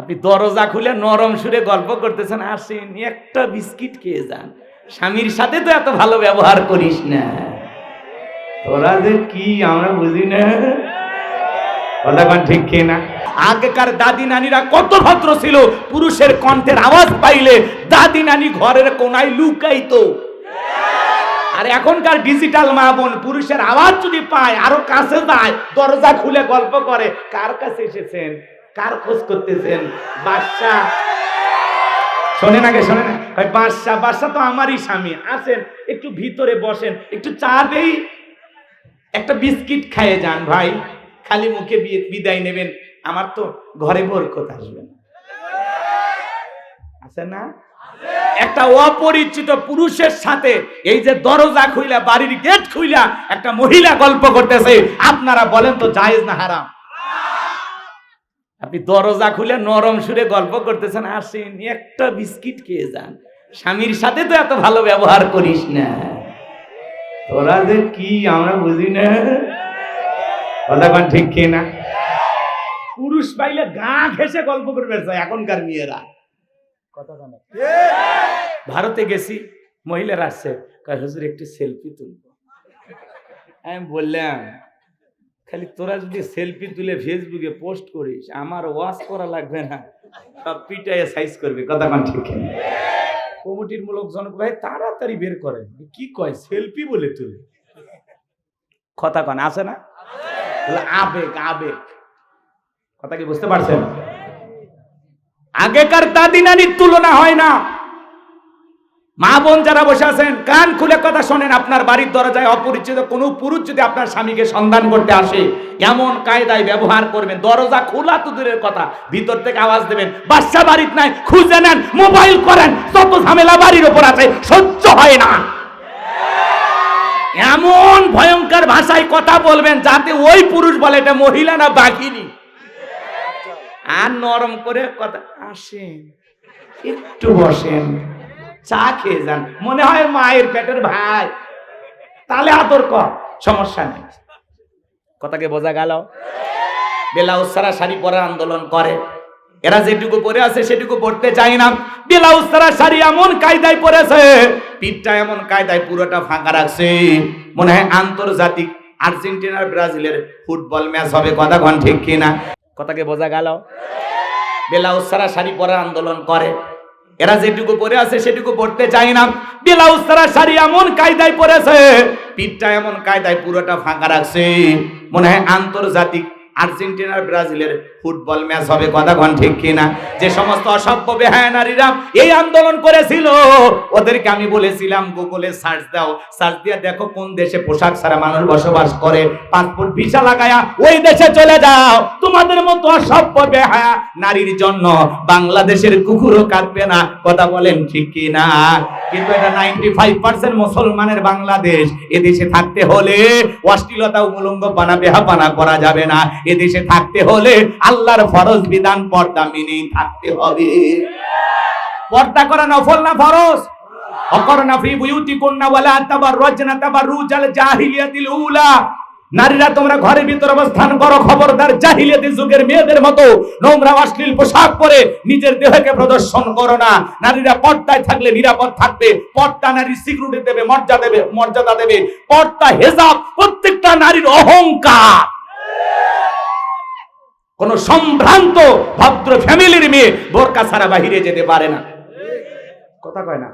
আপনি দরজা খুলে নরম সুরে গল্প করতেছেন, আসেন একটা বিস্কিট খেয়ে যান। স্বামীর সাথে তো এত ভালো ব্যবহার করিস না। তোরা যে কি আমরা বুঝি না, কথা ঠিক খেয়ে না। আগেকার দাদি নানিরা কত ভদ্র ছিল, পুরুষের কণ্ঠের আওয়াজ পাইলে দাদি নানি ঘরের কোনায় লুকাইতো। আর এখনকার ডিজিটাল মা বোন পুরুষের আওয়াজ যদি পায় আরো কাছে যায়, দরজা খুলে গল্প করে, কার কাছে এসেছেন, কার খোঁজ করতেছেন। বাদশা শোনেন, আগে শোনেন, বাদশা বাদশা তো আমারই স্বামী, আসেন একটু ভিতরে বসেন, একটু চা দেই, একটা বিস্কিট খাইয়ে যান ভাই, খালি মুখে বিদায় নেবেন, আমার তো ঘরে বরকত আসবে না। আছে না? একটা অপরিচিত পুরুষের সাথে এই যে দরজা খুইলা, বাড়ির গেট খুইলা একটা মহিলা গল্প করতেছে, আপনারা বলেন তো জায়েজ না হারাম? আপনি দরজা খুলে নরম সুরে গল্প করতেছেন, আসেন একটা বিস্কিট খেয়ে যান। স্বামীর সাথে তো এত ভালো ব্যবহার করিস না। তোরা যে কি আমরা বুঝি না, কথা ঠিক খেয়ে না। পুরুষ পাইলে গা ঘেঁষে গল্প করবে এখনকার মেয়েরা। কথা বলে ভারতে গেছি, মহিলারা আসছে, কয় হুজুর একটু সেলফি তুলবো। আমি বললাম খালি তোরা যদি সেলফি তুলে ফেসবুকে পোস্ট করিস, আমার ওয়াশ করা লাগবে না, সব পিটাইয়ে সাইজ করবে। কথা ঠিক কমিটির মূলক জনক ভাই তাড়াতাড়ি বের করেন, কি কয় সেলফি বলে তুলে, কথা কন আছে না? আবেগ আবেগ, কথা কি বুঝতে পারছেন? আগেকার দাদি নানির তুলনা হয় না। মা বোন যারা বসে আছেন, কান খুলে কথা শোনেন। আপনার বাড়ির দরজায় অপরিচিত কোনো পুরুষ যদি আপনার স্বামীকে সন্ধান করতে আসে, এমন কায়দায় ব্যবহার করবেন, দরজা খোলা তো দূরের কথা, ভিতর থেকে আওয়াজ দেবেন, বাচ্চা বাড়িতে নাই, খুঁজে নেন, মোবাইল করেন, যত ঝামেলা বাড়ির উপর আছে সহ্য হয় না। এমন ভয়ঙ্কর ভাষায় কথা বলবেন যাতে ওই পুরুষ বলে এটা মহিলা না বাঘিনী। আর নরম করে কথা, আসেন একটু বসেন, চা খেয়ে যান, মনে হয় মায়ের পেটের ভাই, তাহলে আদর কর, সমস্যা নেই। কথাকে বোঝা গেল? ব্লাউজ ছাড়া শাড়ি পরার আন্দোলন করে, এরা যেটুকু পরে আছে সেটুকু পড়তে চায় না। ব্লাউজ ছাড়া শাড়ি এমন কায়দায় পরেছে, পিঠটা এমন কায়দায় পুরোটা ফাঁকা রাখছে, মনে হয় আন্তর্জাতিক আর্জেন্টিনার ব্রাজিলের ফুটবল ম্যাচ হবে। কথা কোন ঠিক কিনা? কথাকে বোঝা গেল? ব্লাউজ ছাড়া শাড়ি পরার আন্দোলন করে, এরা যেটুকু পরে আছে সেটুকু পড়তে চায় না। ব্লাউজ ছাড়া শাড়ি এমন কায়দায় পরেছে, পিঠটা এমন কায়দায় পুরোটা ফাঁকা রাখছে, মনে হয় আন্তর্জাতিক আর্জেন্টিনার ব্রাজিলের ফুটবল ম্যাচ হবে। কথা কোন ঠিক কিনা? যে সমস্ত অসভ্য বেহায়া নারীরা এই আন্দোলন করেছিল, ওদেরকে আমি বলেছিলাম গুগলে সার্চ দাও, সার্চ দিয়ে দেখো কোন দেশে পোশাক ছাড়া মানুষ বসবাস করে, পাসপোর্ট ভিসা লাগায়া ওই দেশে চলে যাও। তোমাদের মতো অসভ্য বেহায়া নারীর জন্য বাংলাদেশের কুকুরও কাঁদবে না। কথা বলেন ঠিক কিনা? কিন্তু এটা 95% মুসলমানের বাংলাদেশ। এদেশে থাকতে হলে অশ্লীলতা উলঙ্গ বানা বেহাপানা করা যাবে না। এদেশে থাকতে হলে আল্লাহর ফরজ বিধান পর্দা মেনেই থাকতে হবে। পর্দা করা নফল না ফরজ? অকরনা ফি বুয়ুতিকুন্না ওয়ালা তাবাররাজনা তাবাররুজাল জাহিলিয়াতিল উলা। নারীরা তোমরা ঘরের ভিতর অবস্থান করো, খবরদার জাহিলিয়াতি যুগের মেয়েদের মতো নোংরা অশ্লীল পোশাক পরে নিজের দেহকে প্রদর্শন করো না। নারীরা পর্দায় থাকলে নিরাপদ থাকবে। পর্দা নারীর সিকিউরিটি দেবে, মর্যাদা দেবে। পর্দা হিজাব প্রত্যেকটা নারীর অহংকার। কোন সম্ভ্রান্ত ভদ্র ফ্যামিলির মেয়ে বোরকা ছাড়া বাহিরে যেতে পারে না। কথা কয় না?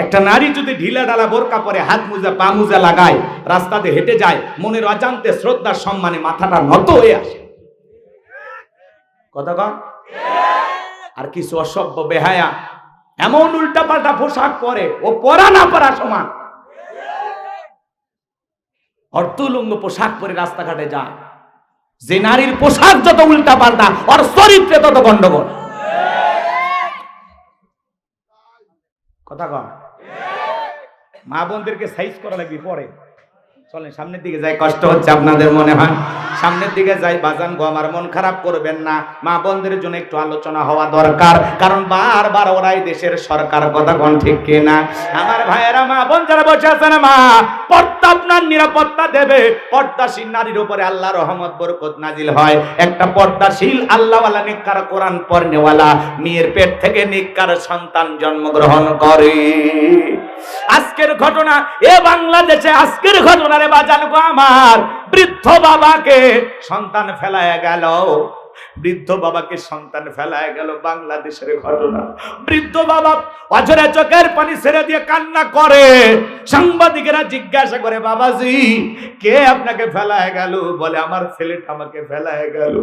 একটা নারী যদি ঢিলা ডালা বোরকা পরে, হাত মোজা পা মোজা লাগায়, রাস্তাতে হেঁটে যায়, মনের অজান্তে শ্রদ্ধার সম্মানে মাথাটা নত হয়ে আসে। কথা কয়? আর কিছু অসভ্য বেহায়া এমন উল্টাপাল্টা পোশাক পরে, ও পরা না পরা সমান, অর্ধলুঙ্গ পোশাক পরে রাস্তাঘাটে যায়। যে নারীর পোশাক যত উল্টা পাল্টা, ওর চরিত্রে তত গন্ডগোল। কথা কন? মা বোনদেরকে সাইজ করা লাগবে পরে। চলেন সামনের দিকে যাই, কষ্ট হচ্ছে আপনাদের মনে হয়, সামনের দিকে যাই। বাজান গো, আমার মন খারাপ করবেন না, মা বোনদের জন্য একটু আলোচনা হওয়া দরকার, কারণ বারবার ওরাই দেশের সরকার, কথা কোন ঠিক কিনা? আমার ভাইয়েরা, মা বোন যারা বসে আছেন, মা পর্দা আপনার নিরাপত্তা দেবে। পর্দাশীল নারীর উপরে আল্লাহ রহমত বরকত নাজিল হয়। একটা পর্দাশীল আল্লাহওয়ালা নেককার কোরআন পড়নেওয়ালা মেয়ের পেট থেকে নেককার সন্তান জন্মগ্রহণ করে। আজকের ঘটনা এ বাংলাদেশে, আজকের ঘটনা রে বাজান গো আমার, বৃদ্ধ বাবাকে সন্তান ফেলায় গেল, বৃদ্ধ বাবাকে সন্তান ফেলায় গেল, বাংলাদেশের ঘটনা। বৃদ্ধ বাবা অঝরে চোখের পানি ছেড়ে দিয়ে কান্না করে। সাংবাদিকেরা জিজ্ঞাসা করে, বাবাজি কে আপনাকে ফেলায় গেল? বলে, আমার ছেলেটা আমাকে ফেলায় গেল।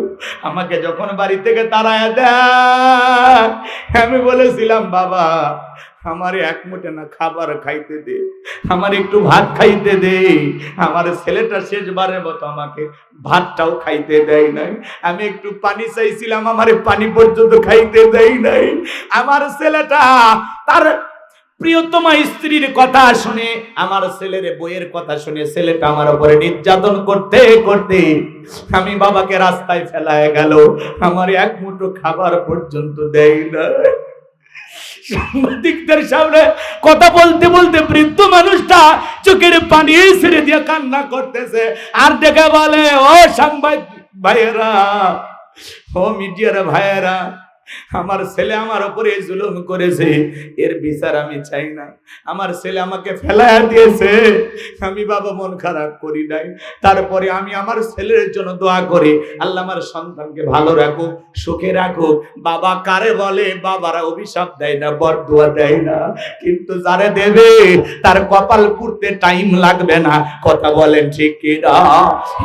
আমাকে যখন বাড়ি থেকে তাড়ায় দেয়, আমি বলেছিলাম, বাবা আমার এক মুঠে না খাবার খাইতে দে, আমার একটু ভাত খাইতে দে। আমার ছেলেটা শেষবারের মতো আমাকে ভাতটাও খাইতে দেয় নাই। আমি একটু পানি চাইছিলাম, আমার পানি পর্যন্ত খাইতে দেয় নাই। আমার ছেলেটা তার প্রিয়তমা স্ত্রীর কথা শুনে, আমার ছেলের বইয়ের কথা শুনে ছেলেটা আমার উপরে নির্যাতন করতে করতে আমি বাবাকে রাস্তায় ফেলায় গেল। আমার এক মুঠো খাবার পর্যন্ত দেয় না। সাংবাদিকদের সামনে কথা বলতে বলতে বৃদ্ধ মানুষটা চোখের পানি ছেড়ে দিয়ে কান্না করতেছে, আর দেখে বলে, ও সাংবাদিক ভাইয়েরা, ও মিডিয়ার ভাইয়েরা, আমার ছেলে আমার উপরে জুলুম করেছে, এর বিচার আমি চাই না। আমার ছেলে আমাকে ফেলায়া দিয়েছে, আমি বাবা মন খারাপ করি নাই। তারপরে আমি আমার ছেলের জন্য দোয়া করি, আল্লাহ আমার সন্তানকে ভালো রাখুক, সুখে রাখুক। বাবা কারে বলে? বাবারা অভিশাপ দেয় না, বরদুয়া দেয় না, কিন্তু যারে দেবে তার কপাল পুড়তে টাইম লাগবে না, কথা বলেন ঠিক কিনা?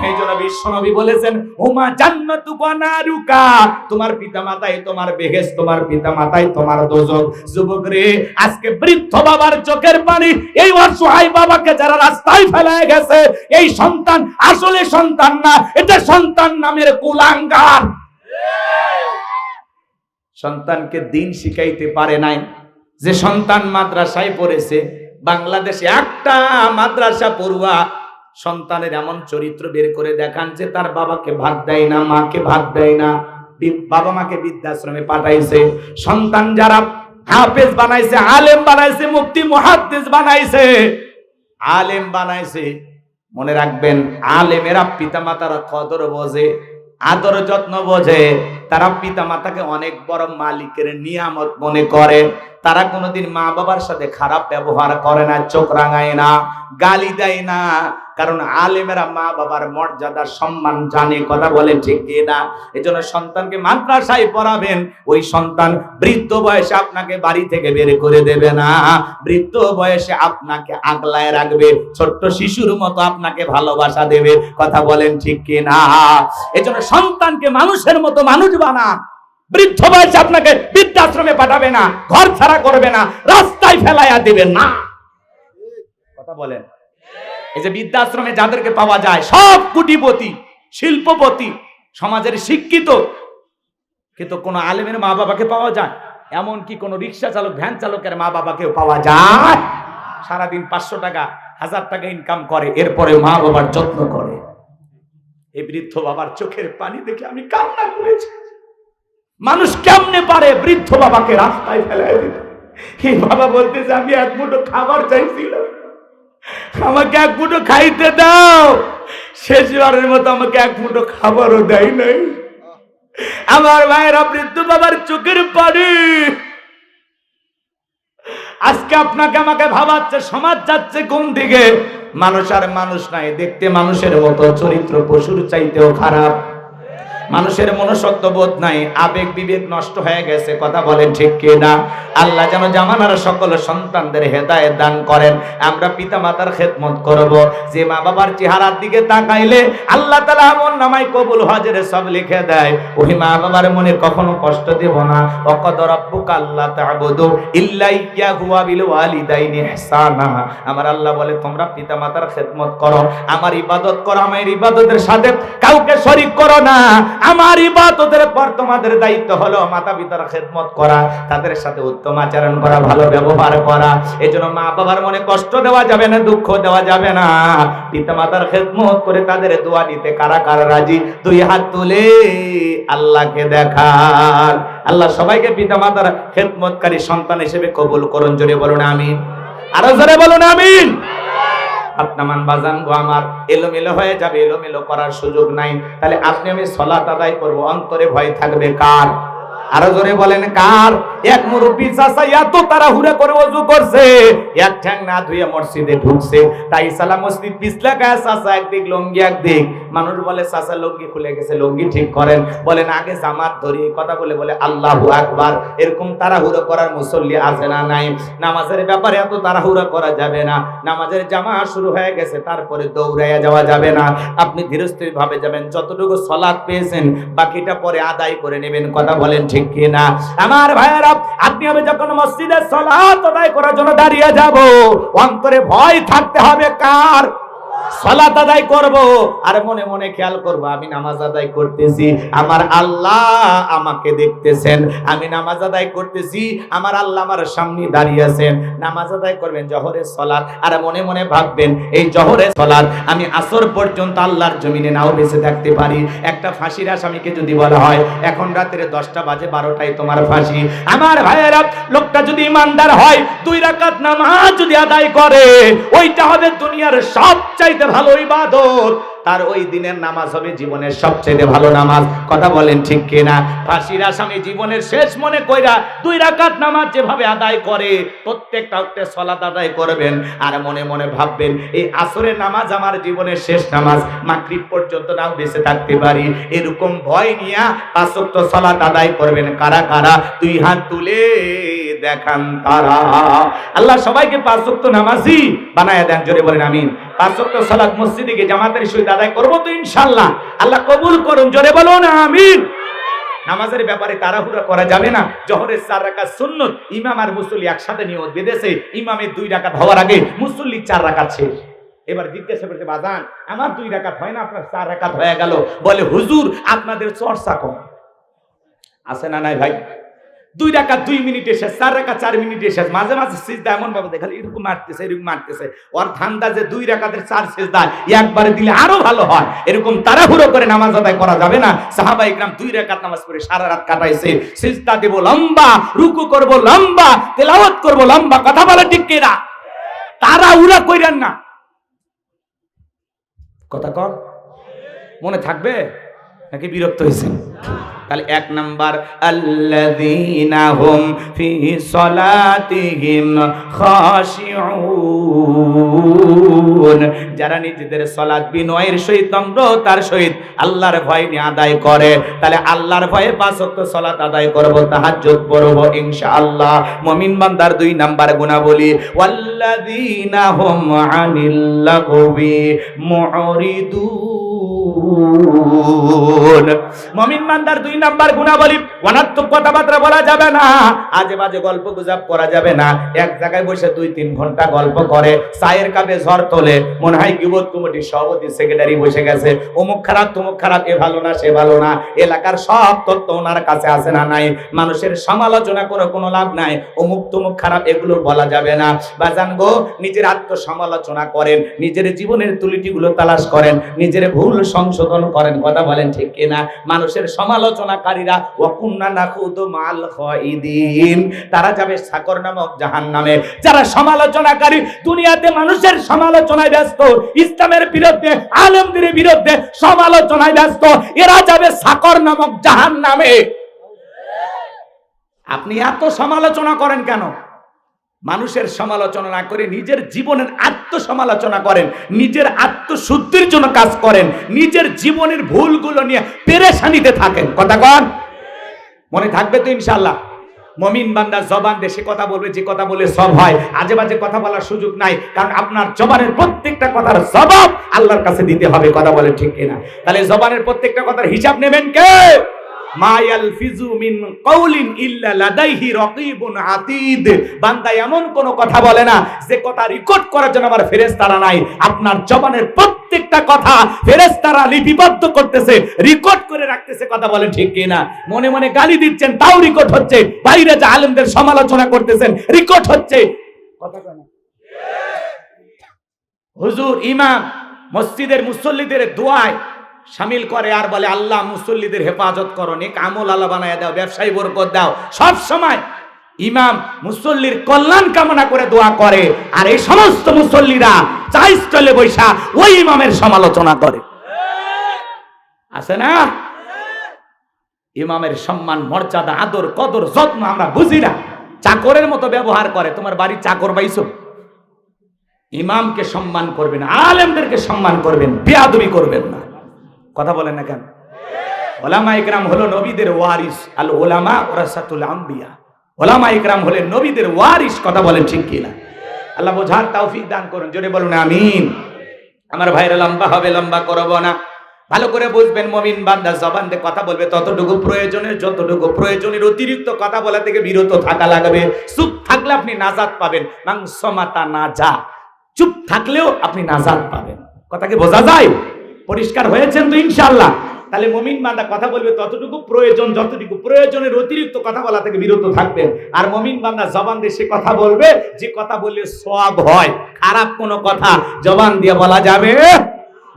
এই জন্য বিশ্বনবী বলেছেন, হুমা জান্নাতুকা নারুকা, তোমার পিতা মাতাই তোমার বেহেশ, তোমার পিতা মাতাই তোমার দোজখ। যুবক রে, আজকে বৃদ্ধ বাবার চোখের পানি, এই অসহায় বাবাকে যারা রাস্তায় ফেলায় গেছে, এই সন্তান আসলে সন্তান না, এটা সন্তান নামের কুলাঙ্গার। সন্তানকে দিন শিখাইতে পারে নাই, যে সন্তান মাদ্রাসায় পড়েছে। বাংলাদেশে একটা মাদ্রাসা পড়ুয়া সন্তানের এমন চরিত্র বের করে দেখান যে তার বাবাকে ভাত দেয় না, মাকে ভাত দেয় না, বাবা মাকে বৃদ্ধাশ্রমে পাঠাইছে। সন্তান যারা হাফেজ বানাইছে, আলেম বানাইছে, মুফতি মুহাদ্দিস বানাইছে, আলেম বানাইছে। মনে রাখবেন, আলেমেরা পিতা মাতার কদর বোঝে, আদর যত্ন বোঝে। তারা পিতা মাতাকে অনেক বড় মালিকের নিয়ামত মনে করে। তারা কোনোদিন মা বাবার সাথে খারাপ ব্যবহার করে না, চোখ রাঙায় না, গালি দেয় না। কারণ আলেমেরা মা বাবার মর্যাদা সম্মান জানে, কথা বলে ঠিক কিনা? এজন্য সন্তানকে মাদ্রাসায় পড়াবেন, ওই সন্তান বৃদ্ধ বয়সে আপনাকে বাড়ি থেকে বের করে দেবে না, বৃদ্ধ বয়সে আপনাকে আগলায় রাখবে, ছোট্ট শিশুর মতো আপনাকে ভালোবাসা দেবে, কথা বলেন ঠিক কিনা? এজন্য সন্তানকে মানুষের মতো মানুষ বানান। বৃদ্ধ বয়সে আপনাকে বৃদ্ধাশ্রমে পাঠাবে না, ঘর ছাড়া করবে না, রাস্তায় ফেলাইয়া দিবেন না, কথা বলেন। এই যে বৃদ্ধাশ্রমে যাদেরকে পাওয়া যায়, সব কোটিপতি, শিল্পপতি, সমাজের শিক্ষিত, কিন্তু কোন আলেমের মা বাবাকে পাওয়া যায়? এমনকি কোন রিক্সা চালক, ভ্যান চালকের মা বাবাকেও পাওয়া যায়। সারাদিন 500 টাকা, 1000 টাকা ইনকাম করে, এরপরে মা বাবার যত্ন করে। এই বৃদ্ধ বাবার চোখের পানি দেখে আমি কান্না করেছি। মানুষ কেমনে পারে বৃদ্ধ বাবাকে রাস্তায় ফেলায় দিতে? এই বাবা বলতেছে, আমি এক মুঠো খাবার চাইছিলাম, আমাকে এক মুঠো খাইতে দাও। শেষবারের মতো আমাকে এক মুঠো খাবারও দেয় নাই। আমার ভাইয়েরা, বৃদ্ধ বাবার চোখের পানি আজকে আপনাকে আমাকে ভাবাচ্ছে, সমাজ যাচ্ছে কোন দিকে? মানুষ আর মানুষ নাই, দেখতে মানুষের মতো, চরিত্র পশুর চাইতেও খারাপ। মানুষের মনুষ্যত্ব বোধ নাই, আবেগ বিবেক নষ্ট হয়ে গেছে, কথা বলেন ঠিক কিনা? আল্লাহ যেন জামানার সকল সন্তানদের হেদায়েত দান করেন। আমরা পিতা মাতার খেদমত করব, যে মা বাবার চেহারার দিকে তাকাইলে আল্লাহ তাআলা আমল নামায় কবুল হজের সব লিখে দেয়। ওই মা বাবার মনে কখনো কষ্ট দেব না। ওয়াকাদ রাব্বুকা আল্লা তা'বুদু ইল্লা ইয়্যাহু ওয়া বিল ওয়ালিদাইনি ইহসানা। আমার আল্লাহ বলে, তোমরা পিতা মাতার খেদমত করো, আমার ইবাদত করো, আমার ইবাদতের সাথে কাউকে শরীক করো না। আমার ইবাদতের পর তোমাদের দায়িত্ব হলো মাতা পিতার খেদমত করা, তাদের সাথে উত্তম আচরণ করা, ভালো ব্যবহার করা। এজন্য মা বাবার মনে কষ্ট দেওয়া যাবে না, দুঃখ দেওয়া যাবে না। পিতা মাতার খেদমত করে তাদের দোয়া নিতে কারা কারা রাজি? দুই হাত তুলে আল্লাহকে দেখান। আল্লাহ সবাইকে পিতা মাতার খেদমতকারী সন্তান হিসেবে কবুল করুন। জোরে বলুন আমিন, আরো জোরে বলুন আমিন। আপনামান বাজান গো আমার, এলোমেলো হয়ে যাবে, এলোমেলো করার সুযোগ নাই। তাহলে আপনি আমি সালাত আদায় করব, অন্তরে ভয় থাকবে কার? আরো জোরে বলেন কার? এক মুরব্বি চাচা এত তাড়াহুড়া করে ওযু করছে, এক ঠ্যাং না ধুয়ে মসজিদে ঢুকছে। তাই সালাম মসজিদ পিছলা গায়ে চাচা একদিক লঙ্গি একদিক। মানুষ বলে চাচা লঙ্গি খুলে গেছে, লঙ্গি ঠিক করেন। বলেন আগে জামাত ধরি, কথা বলে বলে আল্লাহু আকবার। এরকম তাড়াহুড়া করার মুসল্লি আছে না নাই? নামাজের ব্যাপারে এত তাড়াহুড়া করা যাবে না। নামাজের জামাত শুরু হয়ে গেছে, তারপরে দৌড়াইয়া যাওয়া যাবে না। আপনি ধীরস্থির ভাবে যাবেন, যতটুকু সালাত পেয়েছেন বাকিটা পরে আদায় করে নেবেন। কথা বলেন ঠিক কিনা? আমার ভাইয়েরা, আপনি আমি যখন মসজিদে সালাত আদায় করার জন্য দাঁড়িয়ে যাব, অন্তরে ভয় থাকতে হবে কার? সালাত আদায় করব আর মনে মনে খেয়াল করব আমি নামাজ আদায় করতেছি, আমার আল্লাহ আমাকে দেখতেছেন। আমি নামাজ আদায় করতেছি, আমার আল্লাহ আমার সামনে দাঁড়িয়ে আছেন। নামাজ আদায় করবেন জোহরের সালাত, আর মনে মনে ভাববেন এই জোহরের সালাত আমি আসর পর্যন্ত আল্লাহর জমিনে নাও বেঁচে থাকতে পারি। একটা ফাঁসির আসামিকে যদি বলা হয় এখন রাতের 10টা বাজে 12টায় তোমার ফাঁসি, আমার ভাইয়েরা লোকটা যদি ইমানদার হয় 2 রাকাত নামাজ যদি আদায় করে, ওইটা হবে দুনিয়ার সবচাইতে ভালো ইবাদত। তার ওই দিনের নামাজ হবে জীবনের সবচেয়ে ভালো নামাজ। কথা বলেন ঠিক কিনা? ফাঁসির আসামি জীবনের শেষ মনে কইরা 2 রাকাত নামাজ যেভাবে আদায় করে, প্রত্যেকটা ওয়াক্তে সালাত আদায় করবেন আর মনে মনে ভাববেন এই আসরের নামাজ আমার জীবনের শেষ নামাজ, মাগরিব পর্যন্ত নাও বেঁচে থাকতে পারি। এরকম ভয় নিয়ে 5 ওয়াক্ত সালাত আদায় করবেন। কারা কারা? 2 হাত তুলে দেখান তারা। আল্লাহ সবাইকে 5 ওয়াক্ত নামাজি বানায়া দেন। জোরে বলেন আমিন। 5 ওয়াক্ত সালাত মসজিদে গিয়ে জামাতের সহিত আদায় করব তো ইনশাআল্লাহ। আল্লাহ কবুল করুন। জোরে বলুন আমিন। নামাজের ব্যাপারে তাড়াহুড়া করা যাবে না। জোহরের 4 রাকাত সুন্নাত, ইমাম আর মুসল্লি একসাথে নিয়ত বেঁধেছে, ইমামের 2 রাকাত হওয়ার আগে মুসল্লি 4 রাকাত শেষ। এবার জিজ্ঞাসা করতে বাজান আমার 2 রাকাত হয় না, আপনার 4 রাকাত হয়ে গেল। বলে হুজুর আপনাদের চর্চা কম আছে না নাই ভাই? 2 রাকাত 2 মিনিটে শেষ, 4 রাকাত 4 মিনিটে শেষ। মাঝে মাঝে সিজদা এমন ভাবে দেখালে এরকম মারতেছে, এরকম মারতেছে। ওর ধান্দা যে 2 রাকাতের 4 সিজদা একবারে দিলে আরো ভালো হয়। এরকম তাড়াহুড়ো করে নামাজ আদায় করা যাবে না। সাহাবায়ে ইকরাম 2 রাকাত নামাজ পড়ে সারা রাত কাটাইছে। সিজদা দেব লম্বা, রুকু করব লম্বা, তেলাওয়াত করব লম্বা। কথা বলে ঠিক কিনা? তাড়াহুড়া কইরেন না। কথা কর মনে থাকবে নাকি বিরক্ত হইছেন? তাহলে 1 নাম্বার আল্লাযীনা হুম ফি সালাতিহিম খাশিউন, যারা নিজেদের সালাত বিনয়ের সহিত নম্রতার সহিত আল্লাহর ভয় নিয়ে আদায় করে। তাহলে আল্লাহর ভয়ে 5 ওয়াক্ত সালাত আদায় করব, তাহাজ্জুদ পড়ব ইনশাআল্লাহ। মুমিন বান্দার 2 নাম্বার গুণাবলী ওয়াল্লাযীনা হুম আনিল লাগবি মুরিদুন। মুমিন বান্দার 2 নাম্বার গুণাবলী অনার্থক কথাবার্তা বলা যাবে না, আজে বাজে গল্প গুজব করা যাবে না। এক জায়গায় বসে 2-3 ঘন্টা গল্প করে, চায়ের কাপে ঝড় তোলে, মনে হয় গিবত কমিটির সভাপতি সেক্রেটারি বসে গেছে, অমুক খারাপ তমুক খারাপ, এ ভালো না সে ভালো না। এলাকার সব তথ্য ওনার কাছে আছে না নাই? মানুষের সমালোচনা করে কোনো লাভ নাই, অমুক তমুক খারাপ এগুলো বলা যাবে না। বাজান গো, নিজের আত্মসমালোচনা করেন, নিজের জীবনের ত্রুটিগুলো তালাশ করেন, নিজের ভুল সংশোধন করেন। কথা বলেন ঠিক কিনা? মানুষের সমালোচনাকারীরা ওয়াকুন্না নাখুদু মাল খাইদিন, তারা যাবে সাকর নামক জাহান্নামে। যারা সমালোচনাকারী, দুনিয়াতে মানুষের সমালোচনায় ব্যস্ত, ইসলামের বিরুদ্ধে, আলেমদের বিরুদ্ধে সমালোচনায় ব্যস্ত, এরা যাবে সাকর নামক জাহান্নামে। আপনি এত সমালোচনা করেন কেন? মানুষের সমালোচনা না করে নিজের জীবনের আত্মসমালোচনা করেন, নিজের আত্মশুদ্ধির জন্য কাজ করেন, নিজের জীবনের ভুলগুলো নিয়ে পেরেশানিতে থাকেন। কথা কন মনে থাকবে তো ইনশাআল্লাহ? মুমিন বান্দা জবান দেশে কথা বলবে, যে কথা বলে সব হয়। আজে বাজে কথা বলার সুযোগ নাই, কারণ আপনার জবানের প্রত্যেকটা কথার জবাব আল্লাহর কাছে দিতে হবে। কথা বলে ঠিক কিনা? তাহলে জবানের প্রত্যেকটা কথার হিসাব নেবেন কে? মা ইয়ালফিজু মিন কাউলিন ইল্লা লাদাইহি রাকিবুন আতীদ। বান্দা এমন কোন কথা বলে না যে কথা রেকর্ড করার জন্য আমার ফেরেশতারা নাই। আপনার জবানের প্রত্যেকটা কথা ফেরেশতারা লিপিবদ্ধ করতেছে, রেকর্ড করে রাখতেছে। কথা বলেন ঠিক কি না? মনে মনে গালি দিচ্ছেন, তাও রেকর্ড হচ্ছে। বাইরে যে আলেমদের সমালোচনা করতেছেন, রেকর্ড হচ্ছে। কথা কেন? হুজুর ইমাম মসজিদের মুসল্লিদের দোয়ায় শামিল করে আর বলে, আল্লাহ মুসল্লিদের হেফাজত করো, নেক আমল আল্লাহ বানায় দাও, ব্যবসায়ী বরকত দাও। সব সময় ইমাম মুসল্লির কল্যাণ কামনা করে দোয়া করে, আর এই সমস্ত মুসল্লিরা চাই স্টলে বৈশা ওই ইমামের সমালোচনা করে। আছে না? ইমামের সম্মান, মর্যাদা, আদর, কদর, যত্ন আমরা বুঝি না, চাকরের মতো ব্যবহার করে। তোমার বাড়ি চাকর পাইছো? ইমামকে সম্মান করবেন, আলেমদেরকে সম্মান করবেন, বেয়াদবি করবেন না। কথা বলেন না কেন? ওলামা ইকরাম হলো নবীদের ওয়ারিস। আল ওলামা ওরাসাতুল আম্বিয়া। ওলামা ইকরাম হলেন নবীদের ওয়ারিস। কথা বলেন ঠিক কি না? আল্লাহ বোঝার তৌফিক দান করুন। জোরে বলুন আমিন। আমার ভাইরা লম্বা হবে, লম্বা করব না। ভালো করে বুঝবেন, মুমিন বান্দা জবান দিয়ে কথা বলবে ততটুকু প্রয়োজনের, যতটুকু প্রয়োজনের অতিরিক্ত কথা বলা থেকে বিরত থাকা লাগবে। চুপ থাকলে আপনি নাজাত পাবেন। মাংসমাতা নাজা, চুপ থাকলেও আপনি নাজাত পাবেন। কথা কি বোঝা যায়? পরিষ্কার হয়েছেন তো ইনশাআল্লাহ? তাহলে মুমিন বান্দা কথা বলবে ততটুকু প্রয়োজন, যতটুকু প্রয়োজনের অতিরিক্ত কথা বলা থেকে বিরত থাকবেন। আর মুমিন বান্দা জবান দিয়ে সে কথা বলবে যে কথা বললে সওয়াব হয়। খারাপ কোনো কথা জবান দিয়ে বলা যাবে।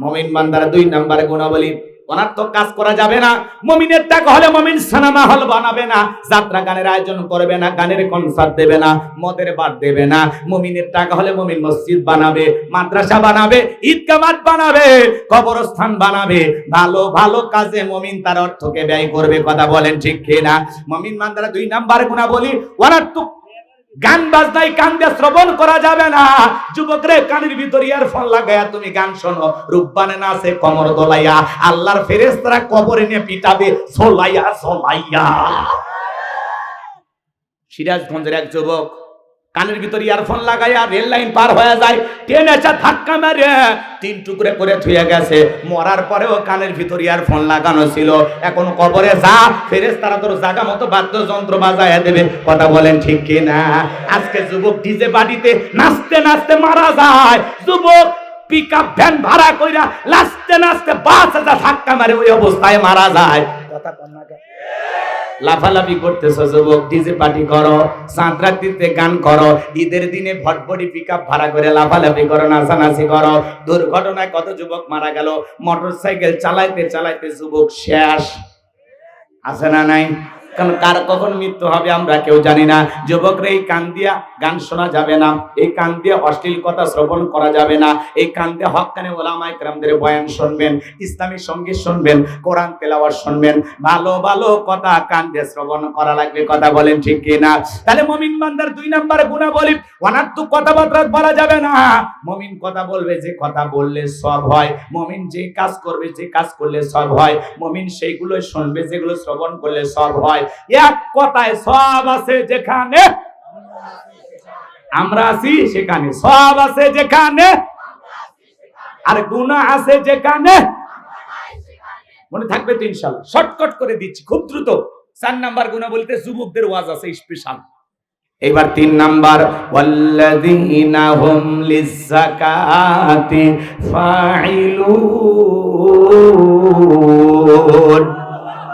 মুমিন বান্দার 2 নম্বরে গুণাবলী, অনার্থক কাজ করা যাবে না। মুমিনের টাকা হলে মুমিন সিনেমা হল বানাবে না, যাত্রা গানের আয়োজন করবে না, গানের কনসার্ট দেবে না, মদের বার দেবে না। মুমিনের টাকা হলে মুমিন মসজিদ বানাবে, মাদ্রাসা বানাবে, ঈদগাহ মাঠ বানাবে, কবরস্থান বানাবে। ভালো ভালো কাজে মুমিন তার অর্থকে ব্যয় করবে। কথা বলেন ঠিক কি না? মুমিন বান্দারা 2 নাম্বার গুণাবলী, অনার্থক গান বাজনাই কান দিয়ে শ্রবণ করা যাবে না। যুবকরে কানের ভিতর ইয়ারফোন লাগায়া তুমি গান শোনো, রূপবানে নাচে কমর দোলাইয়া, আল্লাহর ফেরেশতারা কবরে নিয়ে পিটাবে সোলাইয়া সোলাইয়া। সিরাজগঞ্জের এক যুবক কানের ভিতর ইয়ারফোন লাগাইয়া রেল লাইন পার হয়ে যায়, ট্রেন এসে ধাক্কা মেরে 3 টুকরে করে থুয়ে গেছে। মরার পরেও কানের ভিতর ইয়ারফোন লাগানো ছিল। এখন কবরে যা, ফেরেশতারা তোর জায়গা মতো বাদ্যযন্ত্র বাজায়া দেবে। কথা বলেন ঠিক কি না? আজকে যুবক ডিজে বাড়িতে নাচতে নাচতে মারা যায়। যুবক পিকআপ ভ্যান ভাড়া কইরা নাচতে নাচতে বাসে যা ধাক্কা মারে, ওই অবস্থায় মারা যায়। কথা কম না? লাফালাফি করতেছো যুবক, ডিজে পার্টি করো, চাঁদ রাত্রিতে গান করো, ঈদের দিনে ভটভটি পিকআপ ভাড়া করে লাফালাফি করো, নাচানাচি করো। দুর্ঘটনায় কত যুবক মারা গেল। মোটরসাইকেল চালাইতে চালাইতে যুবক শেষ। আছে না নাই? কারণ কার কখন মৃত্যু হবে আমরা কেউ জানি না। যুবকরা এই কান দিয়া গান শোনা যাবে না, এই কান দিয়ে অশ্লীল কথা শ্রবণ করা যাবে না, এই কান দিয়ে হক্কানে ওলামায়ে কেরামদের বয়ান শুনবেন, ইসলামী সঙ্গীত শুনবেন, কোরআন তেলাওয়াত শুনবেন। ভালো ভালো কথা কান দিয়ে শ্রবণ করা লাগবে। কথা বলেন ঠিক কি না? তাহলে মুমিন বান্দার 2 নাম্বার গুণাবলী, অনার্থক কথাবার্তা বলা যাবে না। মুমিন কথা বলবে যে কথা বললে সওয়াব হয়, মুমিন যে কাজ করবে যে কাজ করলে সওয়াব হয়, মুমিন সেইগুলো শুনবে যেগুলো শ্রবণ করলে সওয়াব হয়। এক কথায় সওয়াব আছে যেখানে আমরা আছি সেখানে, সওয়াব আছে যেখানে, আর গুনাহ আছে যেখানে। মনে থাকবে তো ইনশাআল্লাহ? শর্টকাট করে দিচ্ছি খুব দ্রুত। 4 নাম্বার গুণাবলীতে যুবকদের ওয়াজ আছে স্পেশাল। এবার 3 নাম্বার, ওয়াল্লাযীনা হুম লিয-যাকাতি ফাঈলুন।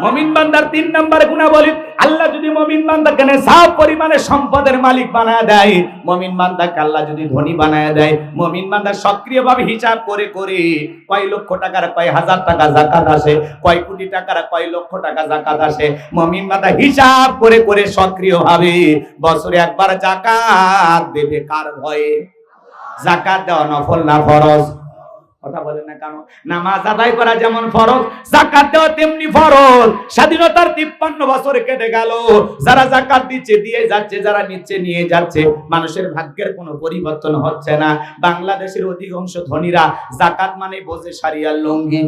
মুমিন বান্দার 3 নাম্বার গুণাবলী, আল্লাহ যদি মুমিন বান্দাকে নিসাব পরিমাণে সম্পদের মালিক বানায় দেয়, মুমিন বান্দাকে আল্লাহ যদি ধনী বানায় দেয়, মুমিন বান্দা সক্রিয়ভাবে হিসাব করে করে কয় লক্ষ টাকার কয় হাজার টাকা যাকাত আসে, কয় কোটি টাকার কয় লক্ষ টাকা যাকাত আসে, মুমিন বান্দা হিসাব করে করে সক্রিয়ভাবে বছরে একবার যাকাত দেবে। কার ভয়ে? যাকাত দেওয়া নফল না ফরজ? কথা বলে না কেন? নামাজ আদায় করা যেমন ফরজ, যাকাত দেওয়া তেমনি ফরজ। স্বাধীনতার 53 বছর কেটে গেল, যারা যাকাত দিচ্ছে দিয়ে যাচ্ছে, যারা নিচ্ছে নিয়ে যাচ্ছে, মানুষের ভাগ্যের কোনো পরিবর্তন হচ্ছে না। বাংলাদেশের অধিকাংশ ধনীরা যাকাত মানে বোঝে শাড়ি আর লুঙ্গি।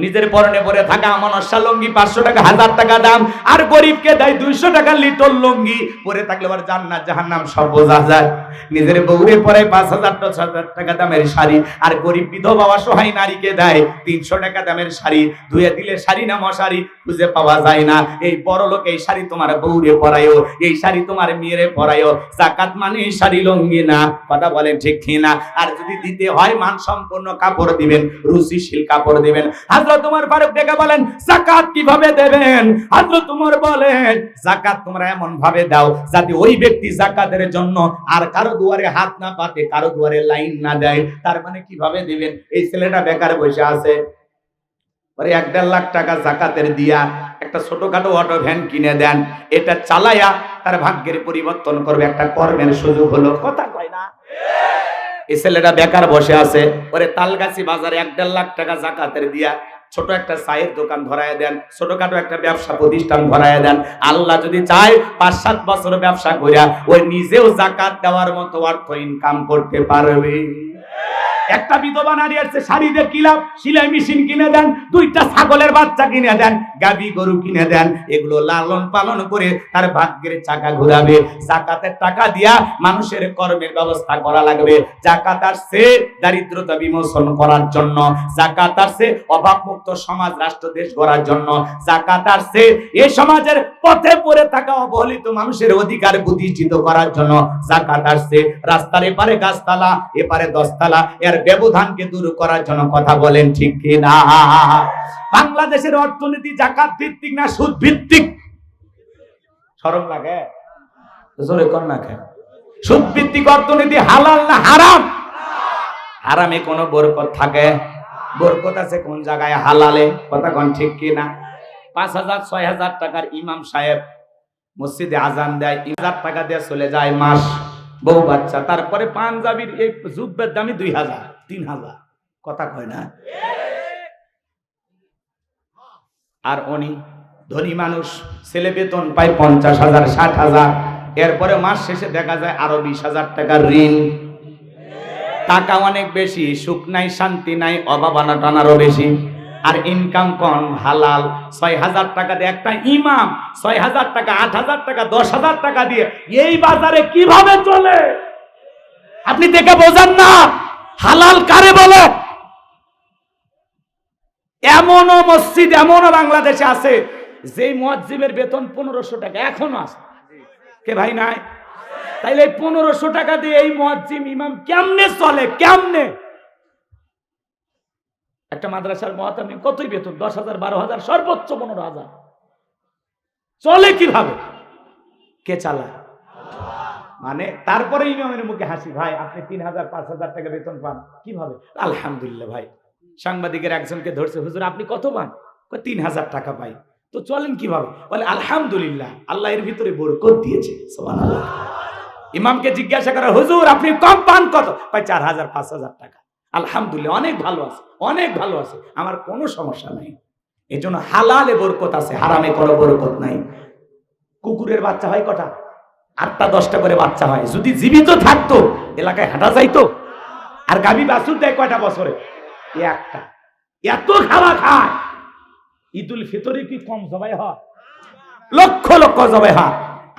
নিজের পরনে পরে থাকা মনস্যা লুঙ্গি 500 টাকা 1000 টাকা দাম, আর গরিবকে দেয় 200 টাকা লিটল লুঙ্গি, পরে থাকলে আবার জান্নাত জাহান্নাম সব বোঝা যায়। নিজের বউরে পরে 5000 টাকা দামের শাড়ি, আর গরিব বিধবা অসহায় নারীকে দেয় 300 টাকা দামের শাড়ি। ধুয়ে দিলে শাড়ি না মশারি খুঁজে পাওয়া যায় না। এই বড় লোক এই শাড়ি তোমার বউরে পরায়ও, এই শাড়ি তোমার মেয়েরে পরায়ও। যাকাত মানে শাড়ি লুঙ্গি না, কথা বলেন ঠিক কিনা? আর যদি দিতে হয় মানসম্পন্ন কাপড় দিবেন, রুচিশীল কাপড় দিবেন। হযরত ওমর ফারুক ডেকে বলেন যাকাত কিভাবে দেবেন? হযরত ওমর বলেন যাকাত তোমরা এমন ভাবে দাও যাতে ওই ব্যক্তি যাকাতের জন্য আর কারো দুয়ারে হাত না পাতে, কারো দুয়ারে লাইন না দেয়। তার মানে কিভাবে দিবেন? এই ছেলেটা বেকার বসে আছে, পরে 1.5 লাখ টাকা যাকাতের দিয়া একটা ছোটখাটো অটো ভ্যান কিনে দেন, এটা চালায়া তার ভাগ্যের পরিবর্তন করবে, একটা কর্মের সুযোগ হলো। কথা কয় না? এই ছেলেটা বেকার বসে আছে, পরে তালগাছি বাজারে 1.5 লাখ টাকা যাকাতের দিয়া ছোট একটা চায়ের দোকান ধরায় দেন, ছোটখাটো একটা ব্যবসা প্রতিষ্ঠান ধরায় দেন। আল্লাহ যদি চায় 5-7 বছর ব্যবসা কইরা ওই নিজেও যাকাত দেওয়ার মতো অর্থ ইনকাম করতে পারবে। একটা বিধবা নারী আছে, শাড়ি দিয়ে কি লাভ? সেলাই মেশিন কিনে দেন, 2টা ছাগলের বাচ্চা কিনে দেন, গাবি গরু কিনে দেন, এগুলো লালন পালন করে তার ভাগ্যের চাকা ঘোরাবে। যাকাতের টাকা দিয়া মানুষের কর্মের ব্যবস্থা করা লাগবে। যাকাত আসছে দারিদ্রতা বিমোচন করার জন্য, যাকাত আসছে অভাবমুক্ত সমাজ রাষ্ট্র দেশ গড়ার জন্য, যাকাত আসছে এই সমাজের পথে পড়ে থাকা অবহেলিত মানুষের অধিকার প্রতিষ্ঠিত করার জন্য, যাকাত আসছে রাস্তার এপারে গাছতলা এপারে 10 তলা এর ব্যবধানকে দূর করার জন্য। কথা বলেন ঠিক কি না? বাংলাদেশের অর্থনীতি যাকাত ভিত্তিক না সুদ ভিত্তিক? শরম লাগে? জোরে কর না কেন? সুদ ভিত্তিক অর্থনীতি হালাল না হারাম? হারামে কোনো বরকত থাকে? বরকত আছে কোন জায়গায়? হালালে। কথা কোন ঠিক কি না? 5000-6000 টাকার ইমাম সাহেব মসজিদে আজান দেয়, 1000 টাকা দিয়ে চলে যায় মাস, বউ বাচ্চা, তারপরে পাঞ্জাবির এই জুব্বের দামি 2000-3000। কথা কয় না? আর উনি ধনী মানুষ, ছেলে বেতন পায় 50,000-60,000, এরপরে মাস শেষে দেখা যায় আরো 20,000 টাকার ঋণ। টাকা অনেক বেশি, সুখ নাই, শান্তি নাই, অভাব আনাটানারও বেশি, আর ইনকাম কম হালাল। 6,000 টাকা দিয়ে একটা ইমাম, 6,000 টাকা, 8,000 টাকা, 10,000 টাকা দিয়ে এই বাজারে কিভাবে চলে? আপনি দেখে বোঝেন না হালাল কারে বলে? এমনও মসজিদ, এমনও বাংলাদেশে আছে যেই মুয়াজ্জিমের বেতন 1500 টাকা এখনো আছে। কে ভাই নাই? তাইলে 1500 টাকা দিয়ে এই মুয়াজ্জিম ইমাম কেমনে চলে? কেমনে? একটা মাদ্রাসার মুয়াজ্জিম কতই বেতন? 10,000, 12,000, সর্বোচ্চ 15,000। চলে কিভাবে? কে চালায়? মানে তারপরে ইমামের মুখে হাসি, ভাই আপনি 3,000-5,000 টাকা বেতন পান কিভাবে? আলহামদুলিল্লাহ। ভাই সাংবাদিকের একজনকে ধরছে, হুজুর আপনি কত পান? 3,000 টাকা পাই। তো চলেন কিভাবে? বলে আলহামদুলিল্লাহ, আল্লাহ এর ভিতরে বরকত দিয়েছে। সুবহানাল্লাহ। ইমামকে জিজ্ঞাসা করা, হুজুর আপনি কম পান কত? ভাই 4,000-5,000 টাকা। আলহামদুলিল্লাহ, অনেক ভালো আছে, অনেক ভালো আছে, আমার কোনো সমস্যা নাই। এই জন্য হালালে বরকত আছে, হারামে কোনো বরকত নাই। কুকুরের বাচ্চা হয় কটা? 8টা-10টা করে বাচ্চা হয়। যদি জীবিত থাকতো এলাকায় হাঁটা যাইতো। আর গাভী বাছুর দেয় কয়টা বছরে? একটা। এত খাওয়া খায়, ঈদুল ফিতরে কি কম জবাই হয়? লক্ষ লক্ষ জবাই হয়।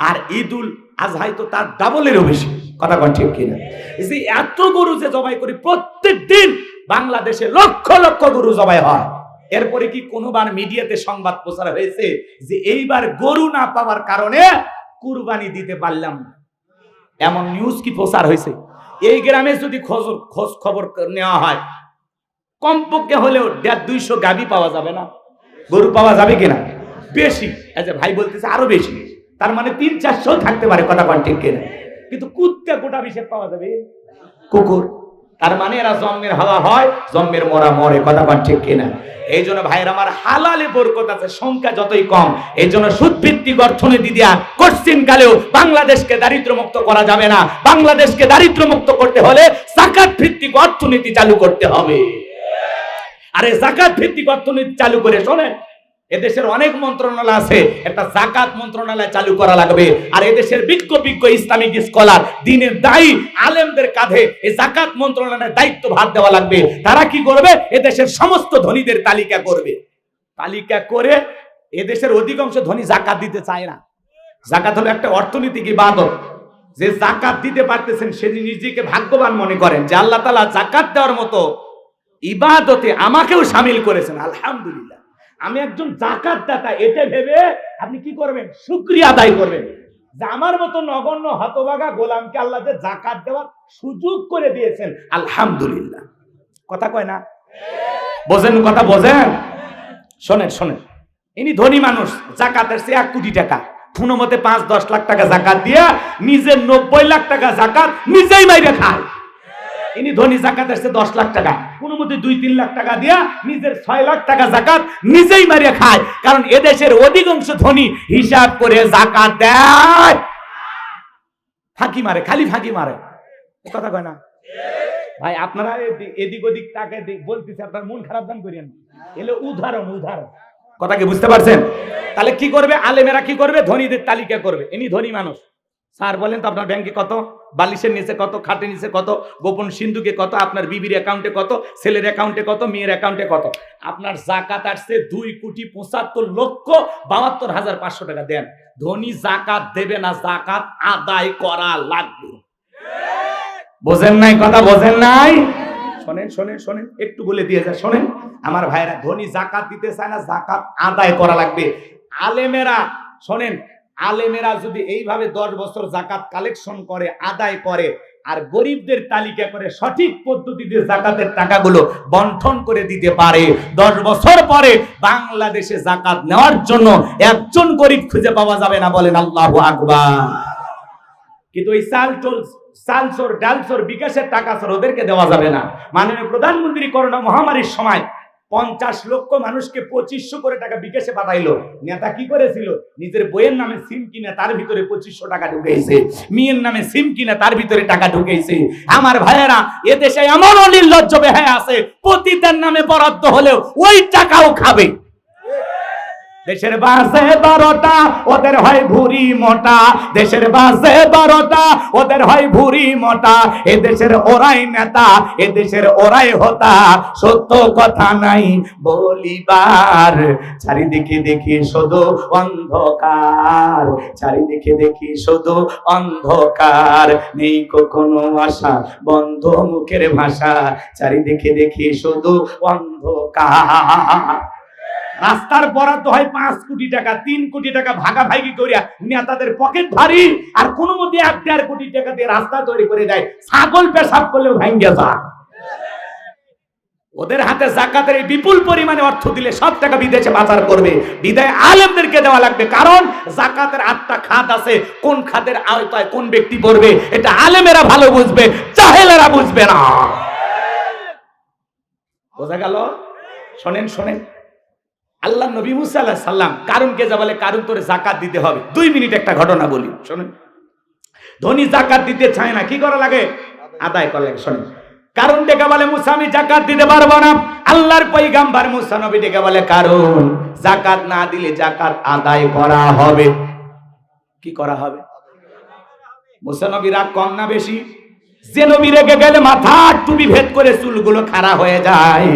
আর ঈদুল আজহায় তো তার ডাবলেরও বেশি। কথা কন ঠিক কিনা? এই যে এত গরু যে জবাই করি প্রত্যেক দিন, বাংলাদেশে লক্ষ লক্ষ গরু জবাই হয়। এরপরে কি কোনোবার মিডিয়াতে সংবাদ প্রচার হয়েছে যে এইবার গরু না পাওয়ার কারণে কুরবানি দিতে পারলাম না? এমন নিউজ কি প্রচার হয়েছে? এই গ্রামে যদি খোঁজ খবর নেওয়া হয়, কমপক্ষে হলেও 150-200 গাভী পাওয়া যাবে না? গরু পাওয়া যাবে কিনা? বেশি। আচ্ছা ভাই বলতেছে আরো বেশি, তার মানে 300-400 থাকতে পারে। কথা কোন ঠিক কিনা? কিন্তু কুত্তা গোটা বিশেষ পাওয়া যাবে, কুকুর। তার মানে এরা জন্মের হাওয়া হয়, জন্মের মরা মরে। কথা কোন ঠিক কিনা? এই জন্য ভাইয়ের আমার হালালে বরকত আছে, সংখ্যা যতই কম। এই জন্য সুদ ভিত্তিক অর্থনীতি দিয়া কোশ্চিন কালেও বাংলাদেশকে দারিদ্র মুক্ত করা যাবে না। বাংলাদেশকে দারিদ্র মুক্ত করতে হলে যাকাত ভিত্তিক অর্থনীতি চালু করতে হবে। আরে যাকাত ভিত্তিক অর্থনীতি চালু করে শোনেন, এদেশের অনেক মন্ত্রণালয় আছে, একটা যাকাত মন্ত্রণালয় চালু করা লাগবে। আর এদেশের বিজ্ঞ ইসলামিক স্কলার, দ্বীনের দায়ী আলেমদের কাঁধে এই যাকাত মন্ত্রণালয়ের দায়িত্ব ভার দেওয়া লাগবে। তারা কি করবে? এদেশের সমস্ত ধনীদের তালিকা করবে। তালিকা করে, এদেশের অধিকাংশ ধনী যাকাত দিতে চায় না। যাকাত হলো একটা অর্থনৈতিক ইবাদত। যে যাকাত দিতে পারতেছেন সে নিজেকে ভাগ্যবান মনে করেন যে আল্লাহ তাআলা যাকাত দেওয়ার মতো ইবাদতে আমাকেও শামিল করেছেন, আলহামদুলিল্লাহ আমি একজন যাকাত দাতা। এটা ভেবে আপনি কি করবেন? শুকরিয়া আদায় করবেন যে আমার মতো নগণ্য হতভাগা গোলামকে আল্লাহ যে যাকাত দেওয়ার সুযোগ করে দিয়েছেন, আলহামদুলিল্লাহ। কথা কয় না? বোঝেন কথা? বোঝেন? শোনেন শোনেন, ইনি ধনী মানুষ, যাকাতের চেয়ে 1 কোটি টাকা কোনো মতে 5-10 লাখ টাকা যাকাত দিয়া নিজের 90 লাখ টাকা যাকাত নিজেই মাইরে খায়। ইনি ধনী, যাকাত আসছে 10 লাখ টাকা, কোনো মতে 2-3 লাখ টাকা দিয়া নিজের 6 লাখ টাকা যাকাত নিজেই মারিয়ে খায়। কারণ এদেশের অধিকাংশ ধনী হিসাব করে যাকাত দেয়, ফাঁকি মারে, খালি ফাঁকি মারে। কথা কয় না ভাই? আপনারা এদিক ওদিক টাকা বলতেছে, আপনার মন খারাপ দান করিয়েন, এলে উদাহরণ উদাহরণ। কথা কি বুঝতে পারছেন? তাহলে কি করবে আলেমেরা? কি করবে? ধনীদের তালিকা করবে। ইনি ধনী মানুষ, স্যার বলেন তো আপনার ব্যাংকে কত, বালিশের নিচে কত, খাটের নিচে কত, গোপন সিন্ধুকে কত, আপনার বিবির অ্যাকাউন্টে কত, ছেলের অ্যাকাউন্টে কত, মেয়ের অ্যাকাউন্টে কত। আপনার যাকাত আসছে 2,75,72,500 টাকা। দেন, ধনী যাকাত দেবে না, যাকাত আদায় করা লাগবে। বোঝেন নাই? কথা বোঝেন নাই? শোনেন শোনেন শোনেন, একটু বলে দিয়ে যায়, শোনেন আমার ভাইরা, ধনী যাকাত দিতে চায় না, যাকাত আদায় করা লাগবে। আলেমেরা শোনেন, আলেমেরা যদি এইভাবে 10 বছর যাকাত কালেকশন করে, আদায় করে, আর গরিবদের তালিকা করে সঠিক পদ্ধতিতে যাকাতের টাকাগুলো বন্টন করে দিতে পারে, 10 বছর পরে বাংলাদেশে যাকাত নেওয়ার জন্য একজন গরিব খুঁজে পাওয়া যাবে না। বলেন আল্লাহু আকবার। কিন্তু ওই চালচোর ডালচোর বিকাশের টাকা ওদেরকে দেওয়া যাবে না। মাননীয় প্রধানমন্ত্রী করোনা মহামারীর সময় 50 লক্ষ মানুষকে 2500 করে টাকা বিকাশে পাঠাইলো। নেতা কি করেছিল? নিজের বইয়ের নামে সিম কিনে তার ভিতরে 2500 টাকা ঢুকেছে, মেয়ের নামে সিম কিনে তার ভিতরে টাকা ঢুকেছে। আমার ভাইয়েরা, এদেশে এমন নির্লজ্জ বেহায়া আছে, পতিতার নামে বরাদ্দ হলেও ওই টাকাও খাবে। দেশের বাজে 12টা, ওদের হয় ভুরি মোটা। দেশের বাজে 12টা, ওদের হয় ভুরি মোটা। এ দেশের ওরাই নেতা, এ দেশের ওরাই হোতা, সত্য কথা নাই বলিবার। চারিদিকে দেখি শুধু অন্ধকার, চারিদিকে দেখি শুধু অন্ধকার, নেই কোনো আশা, বন্ধ মুখের ভাষা, চারিদিকে দেখি শুধু অন্ধকার। রাস্তার বরাদ্দ হয় 5 কোটি টাকা, 3 কোটি টাকা ভাগাভাগি করিয়া নেতাদের পকেট ভারী, আর কোনো মধ্যে 1.5 কোটি টাকা দিয়ে রাস্তা তৈরি করে দেয়। ছাগল পেশাব করলেও ভাঙ্গে যায়। ওদের হাতে যাকাতের এই বিপুল পরিমাণে অর্থ দিলে সব টাকা বিদেশে পাচার করবে। বিদায় আলেমদেরকে দেওয়া লাগবে, কারণ যাকাতের 8টা খাত আছে। কোন খাতের আওতায় কোন ব্যক্তি পড়বে এটা আলেমেরা ভালো বুঝবে, জাহেলেরা বুঝবে না। বোঝা গেল? শোনেন শোনেন, আল্লাহ নবী মুসা আলাইহিস সালাম কারুনকে যা বলে, কারুন তোরে যাকাত দিতে হবে। 2 মিনিট একটা ঘটনা বলি, শোনেন। ধনী যাকাত দিতে চায় না, কি করা লাগে? আদায় করা লাগে। শোনেন, কারুন ডেকে বলে, মুসা আমি যাকাত দিতে পারবো না। আল্লাহর পয়গম্বর মুসা নবী ডেকে বলে, কারুন যাকাত না দিলে যাকাত আদায় করা হবে। কি করা হবে? মুসা নবী রাগ কম না বেশি? যে নবী রেগে গেলে মাথা টুপি ভেদ করে চুলগুলো খাড়া হয়ে যায়।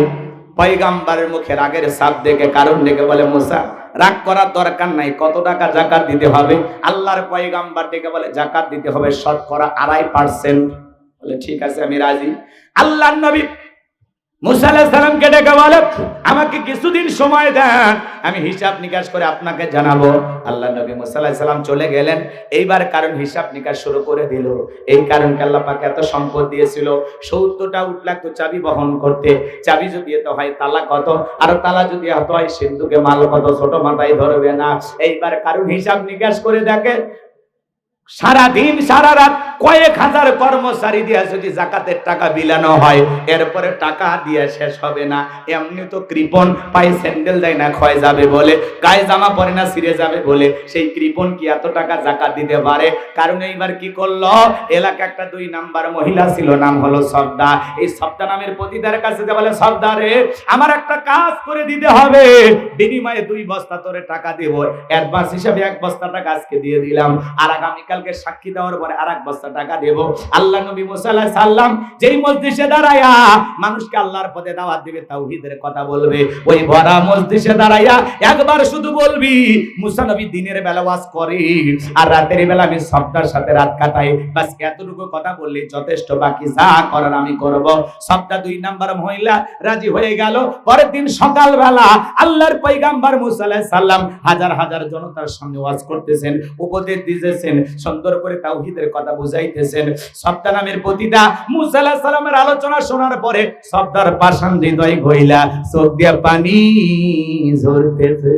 পয়গম্বরের মুখে রাগের ছাপ দেখে কারণ ডেকে বলে, মুসা রাগ করার দরকার নাই, কত টাকা যাকাত দিতে হবে? আল্লাহর পয়গম্বর ডেকে বলে, যাকাত দিতে হবে শতকরা 2.5%। বলে ঠিক আছে, আমি রাজি। আল্লাহর নবী মুসা আলাইহিস সালামকে ডেকে বলে, আমাকে কিছুদিন সময় দেন, আমি হিসাব নিকাশ করে আপনাকে জানাবো। আল্লাহ নবী মুসা আলাইহিস সালাম চলে গেলেন। এইবার কারণ হিসাব নিকাশ শুরু করে দিল। এই কারণকে আল্লাহ পাক এত সম্পদ দিয়েছিল, 70টা উট লাগতো চাবি বহন করতে। চাবি যদি এত হয় তালা কত, আর তালা যদি এত হয় সিন্ধুকে মাল কত, ছোট মাথায় ধরবে না। এইবার কারণ হিসাব নিকাশ করে দেখে সারা দিন সারা রাত কয়েক হাজার কর্মচারী দিয়ে যদি জাকাতের টাকা বিলানো হয়, এরপরে টাকা দিয়ে শেষ হবে না। এমনি তো কৃপণ, পায়ে স্যান্ডেল দেয় না ক্ষয় যাবে বলে, গায়ে জামা পরে না ছিঁড়ে যাবে বলে, সেই কৃপণ কি এত টাকা জাকাত দিতে পারে? কারণ এইবার কি করলো, এলাকা একটা 2 নাম্বার মহিলা ছিল, নাম হলো সবদা। এই সবদা নামের পতিতার কাছে যে বলে, সবদা রে, আমার একটা কাজ করে দিতে হবে, বিনিময়ে 2 বস্তা তোরে টাকা দেব, অ্যাডভান্স হিসেবে 1 বস্তা টাকা আজকে দিয়ে দিলাম, আর আগামীকালকে সাক্ষী দেওয়ার পরে আর 1 বস্তা টাকা দেব। আল্লাহ নবী মুসা আলাইহিস সালাম যেই মজলিসে দাঁড়ায়া মানুষকে আল্লাহর পথে দাওয়াত দিবে, তাওহীদের কথা বলবে, ওই ভরা মজলিসে দাঁড়ায়া একবার শুধু বলবি, মুসা নবী দিনের বেলা ওয়াজ করে আর রাতের বেলা আমি সবদার সাথে রাত কাটাই, বাস এতটুকু কথা বললে যথেষ্ট, বাকি যা করার আমি করব। সবদা 2 নাম্বার মহিলা রাজি হয়ে গেল। পরের দিন সকালবেলা আল্লাহর পয়গম্বর মুসা আলাইহিস সালাম হাজার হাজার জনতার সামনে ওয়াজ করতেছেন, উপদেশ দিতেছেন, সুন্দর করে তাওহীদের কথা বুঝাইতেছেন। সবদা নামের পতিতা মুসা আলাইহিস সালামের আলোচনা শোনার পরে সবদার পাষাণ হৃদয় গইলা চোখ দিয়ে পানি ঝরতেছে।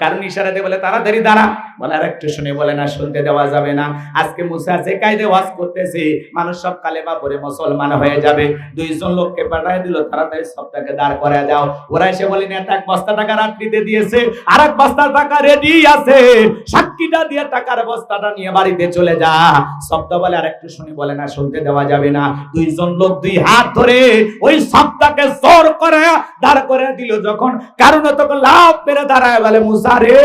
কারণ ইশারাতে বলে তাড়াতাড়ি দাঁড়া, বলে আর একটু শুনে, বলে না শুনতে দেওয়া যাবে না। আজকে মুসা যে কায়দে ওয়াজ করতেছে, মানুষ সব কালেমা পড়ে মুসলমান হয়ে যাবে। 2 জন লোককে পাঠিয়ে দিল, তাড়াতাড়ি সবটাকে দাঁড় করে দাও। ওরা এসে বলে, না 1 বস্তা টাকা রাত্রিতে দিয়েছে, আর 1 বস্তা টাকা রেডি আছে, সাক্ষীটা দিয়ে টাকার বস্তাটা নিয়ে বাড়িতে চলে যা। শব্দ বলে আর একটু শুনে, বলে না শুনতে দেওয়া যাবে না। 2 জন লোক 2 হাত ধরে ওই শব্দটাকে জোর করে দাঁড় করে দিল। যখন কারণ তখন লাভ মেরে দাঁড়ায়, বলে মুসা রে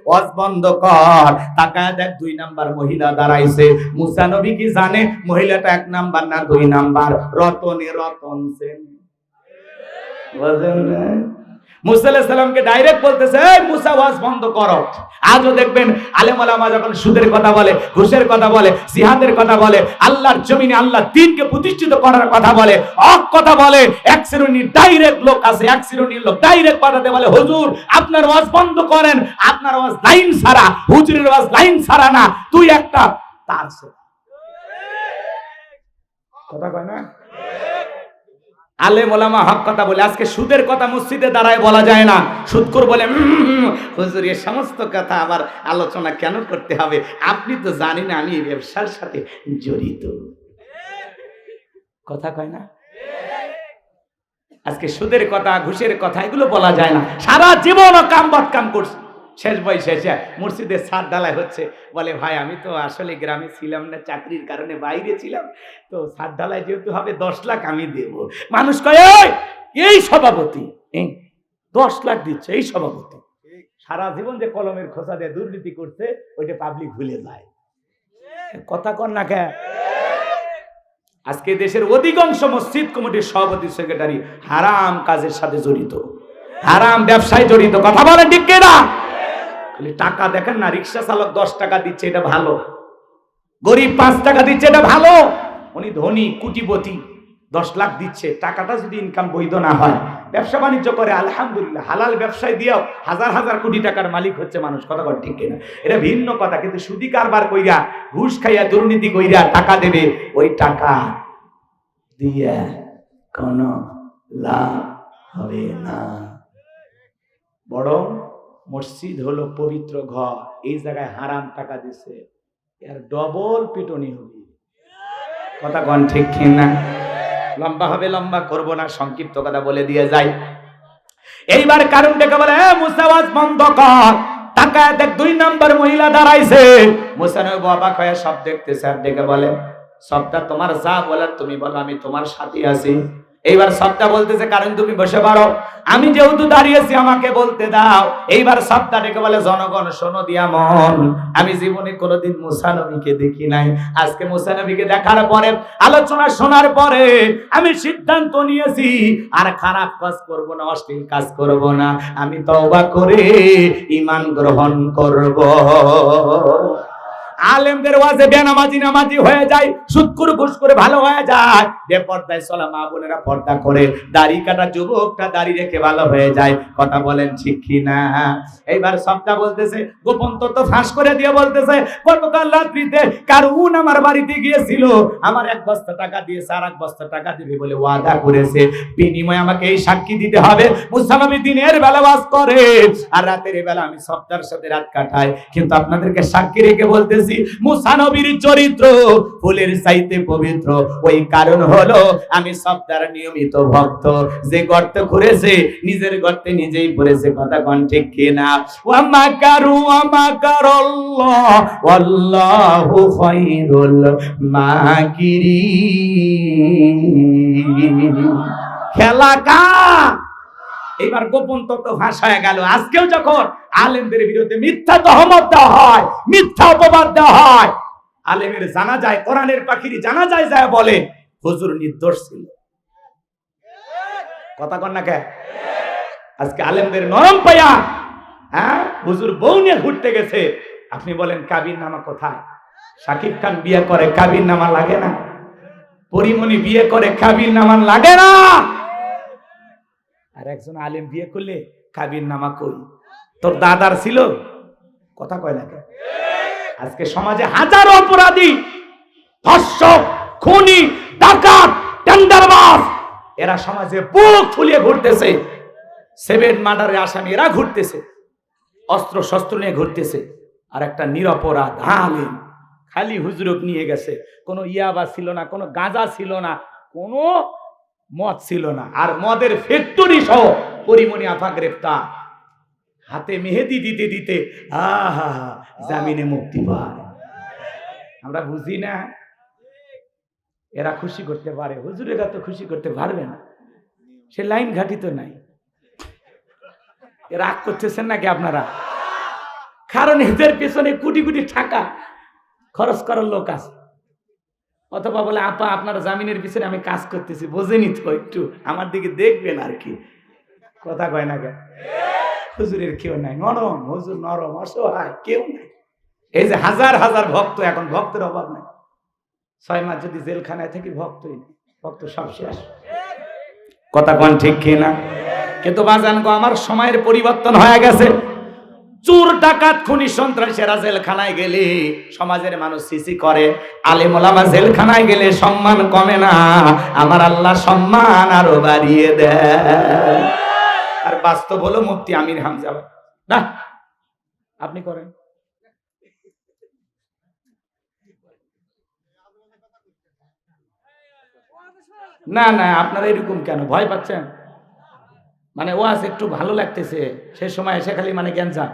ওয়াজ বন্ধ কর। তাকায় দেখ 2 নাম্বার মহিলা দাঁড়াইছে। মুসা নবী কি জানে মহিলাটা 1 নাম্বার না 2 নাম্বার? রতনে রতন সেন। বুঝেন না? মুসা আলাইহিস সালামকে ডাইরেক্ট বলতেছে, এই মুসা ওয়াজ বন্ধ করো। আজও দেখবেন আলেম ওলামা যখন সুদের কথা বলে, ঘুষের কথা বলে, জিহাদের কথা বলে, আল্লাহর জমিনে আল্লাহর দ্বীনকে প্রতিষ্ঠিত করার কথা বলে, হক কথা বলে, এক শ্রেণীর ডাইরেক্ট লোক আছে, এক শ্রেণীর লোক ডাইরেক্ট পাঠাতে বলে, হুজুর আপনার ওয়াজ বন্ধ করেন, আপনার ওয়াজ লাইন ছাড়া, হুজুরের ওয়াজ লাইন ছাড়া না, তুই একটা তার কথা কয় না। আলেম ওলামা হক কথা বলে। আজকে সুদের কথা মসজিদে দাঁড়ায় বলা যায় না। সুদখোর বলে, হুজুর এই সমস্ত কথা আবার আলোচনা কেন করতে হবে? আপনি তো জানেন আমি এই ব্যবসার সাথে জড়িত। কথা কয় না। আজকে সুদের কথা, ঘুষের কথা এগুলো বলা যায় না। সারা জীবন কাম বদকাম করছে, শেষ বয়সে এসে মসজিদের ছাদ ঢালাই হচ্ছে, বলে ভাই আমি তো আসলে গ্রামে ছিলাম না, চাকরির কারণে বাইরে ছিলাম, তো ছাদ ঢালাই যেহেতু হবে 10 লাখ আমি দেব। মানুষ কয়, এই সভাপতি 10 লাখ দিচ্ছে, এই সভাপতি। সারা জীবন যে কলমের খোঁচা দিয়ে দুর্নীতি করছে, ওইটা পাবলিক ভুলে যায়। কথা কন না কে? আজকে দেশের অধিকাংশ মসজিদ কমিটির সভাপতি সেক্রেটারি হারাম কাজের সাথে জড়িত, হারাম ব্যবসায় জড়িত। কথা বলেন ঠিক কিনা? খালি টাকা দেখেন না, রিক্সা চালক 10 টাকা দিচ্ছে, এটা ভালো। গরিব 5 টাকা দিচ্ছে, এটা ভালো। উনি ধনী কোটিপতি 10 লাখ দিচ্ছে, টাকাটা যদি ইনকাম বৈধ না হয়, ব্যবসা বাণিজ্য করে আলহামদুলিল্লাহ, হালাল ব্যবসায় দিয়েও হাজার হাজার কোটি টাকার মালিক হচ্ছে মানুষ। কথা বল ঠিক কিনা? এটা ভিন্ন কথা। কিন্তু সুদি কারবার কইরা, ঘুষ খাইয়া, দুর্নীতি কইরা টাকা দেবে, ওই টাকা দিয়ে কোনো লাভ হবে না। বরং মসজিদ হলো পবিত্র ঘর, এই জায়গায় হারাম টাকা দিছে, এর ডবল পিটনি হবে। কথা কোন ঠিক কিনা? লম্বা হবে, লম্বা করব না, সংক্ষিপ্ত কথা বলে দিয়ে যাই। এইবার কারণটাকে বলে, মুসা ওয়াজ বন্ধ কর। তাকায় দেখ 2 নাম্বার মহিলা দাঁড়াইছে। মুসা নবী বাবা কয়ে সব দেখতেছে, আর ডেকে বলে, সবটা তোমার যা বলার তুমি বলো, আমি তোমার সাথে আছি। এইবার সবটা বলতেছে, কারণ তুমি বসে পারো, আমি যেহেতু দাঁড়িয়েছি আমাকে বলতে দাও। এইবার সবটা ডেকে বলে, জনগণ শোনো দিয়া মন, আমি জীবনে কোনোদিন মুসা নবীকে দেখি নাই। আজকে মুসা নবীকে দেখার পরে, আলোচনা শোনার পরে আমি সিদ্ধান্ত নিয়েছি, আর খারাপ কাজ করব না, অশ্লীল কাজ করব না, আমি তওবা করে ঈমান গ্রহণ করব। আলেমদের ওয়াজে বেনামাজি নামাজি হয়ে যায়, সুদখোর ঘুষ করে ভালো হয়ে যায়, বেপরদায় চলা মা বোনেরা পর্দা করে, দাড়ি কাটা যুবকটা দাড়ি রেখে ভালো হয়ে যায়। কথা বলেন ঠিক কি না? এইবার সবটা বলতেছে, গোপন তথ্য ফাঁস করে দিয়ে বলতেছে, গতকাল রাত্রিতে কারুন আমার বাড়িতে গিয়েছিল, আমার 1 বস্তা টাকা দিয়েছে, আর 1 বস্তা টাকা দিবে বলে ওয়াদা করেছে, বিনিময়ে আমাকে এই সাক্ষী দিতে হবে, মুসা নবী দিনের বেলা ওয়াজ করে আর রাতের বেলা আমি সবটার সাথে রাত কাটাই। কিন্তু আপনাদেরকে সাক্ষী রেখে বলতেছি, মুসা নবীর চরিত্র ফুলের চাইতে পবিত্র। ওই কারণ হলো আমি সব দ্বারা নিয়মিত ভক্ত। যে গর্ত করেছে নিজের গর্তে নিজেই পড়েছে। কথা কোন ঠিক কিনা? ওয়া মাকারু ওয়া মাকারাল্লাহ ওয়াল্লাহু খায়রুল মাকিরিন। খেলা কার? এবার গোপন তত্ত্ব ফাঁস হয়ে গেল। আজকেও যখন আলেমদের বিরুদ্ধে মিথ্যা তহমত দেওয়া হয়, মিথ্যা অপবাদ দেওয়া হয়, আলেমের জানা যায়, কোরআনের পাখিরি জানা যায় যায় বলে হুজুর নির্দোষ ছিল। কথা কন না কে? আজকে আলেমদের নরম পায়া, হ্যাঁ, হুজুর বউ নিয়ে ঘুরতে গেছে। আপনি বলেন কাবির নামা কোথায়? শাকিব খান বিয়ে করে কাবির নামা লাগে না? পরিমণি বিয়ে করে কাবির নামা লাগে না? আর একজন আলেম বিয়ে করলে কাবির নামা কই? তোর দাদার ছিল? কথা কয় না কে? আজকে সমাজে হাজারো অপরাধী, ধর্ষক, খুনি, ডাকাত, টেন্ডারবাজ, এরা সমাজে বুক ফুলিয়ে ঘুরতেছে। 7 মার্ডারের আসামি এরা ঘুরতেছে, অস্ত্র শস্ত্র নিয়ে ঘুরতেছে। আর একটা নিরপরাধ আলেম খালি হুজুরক নিয়ে গেছে। কোনো ইয়াবা ছিল না, কোনো গাঁজা ছিল না, কোনো মদ ছিল না। আর মদের ফ্যাক্টরি সহ পরিমণি আফা গ্রেফতার। হাতে মেহেদি দিতে দিতে আহা জামিনে মুক্তি পায়। আমরা বুঝি না এরা খুশি করতে পারে, হুজুরেরা তো খুশি করতে পারবে না। সে লাইন ঘাটি তো নাই। রাগ করতেছেন নাকি আপনারা? কারণ এদের পেছনে কোটি কোটি টাকা খরচ করার লোক আছে। অথবা বলে আপা আপনার জামিনের পিছনে আমি কাজ করতেছি, বোঝেনি তো, একটু আমার দিকে দেখবেন আর কি। কথা কয় না কে? হুজুরের কেউ নাই, নরম হুজুর, নরম অসহায় কেউ নাই। এই যে হাজার হাজার ভক্ত, এখন ভক্তের অভাব নাই। 6 মাস যদি জেলখানায় থাকি ভক্তই নেই, ভক্ত সব শেষ। কথা কোন ঠিক কিনা? কিন্তু বাজান গো, আমার সময়ের পরিবর্তন হয়ে গেছে। চোর ডাকাত খুনি সন্ত্রাসীরা জেলখানায় গেলে সমাজের মানুষ সিসি করে, আলেম ওলামা জেলখানায় গেলে সম্মান কমে না, আমার আল্লাহ সম্মান আরো বাড়িয়ে দেয়। আর বাস্তব হলো মুফতি আমির হামজা না, আপনি করেন না না, আপনারা এরকম কেন ভয় পাচ্ছেন? মানে ওয়াজ একটু ভালো লাগতেছে সে সময় এসে খালি মানে গ্যাঞ্জা,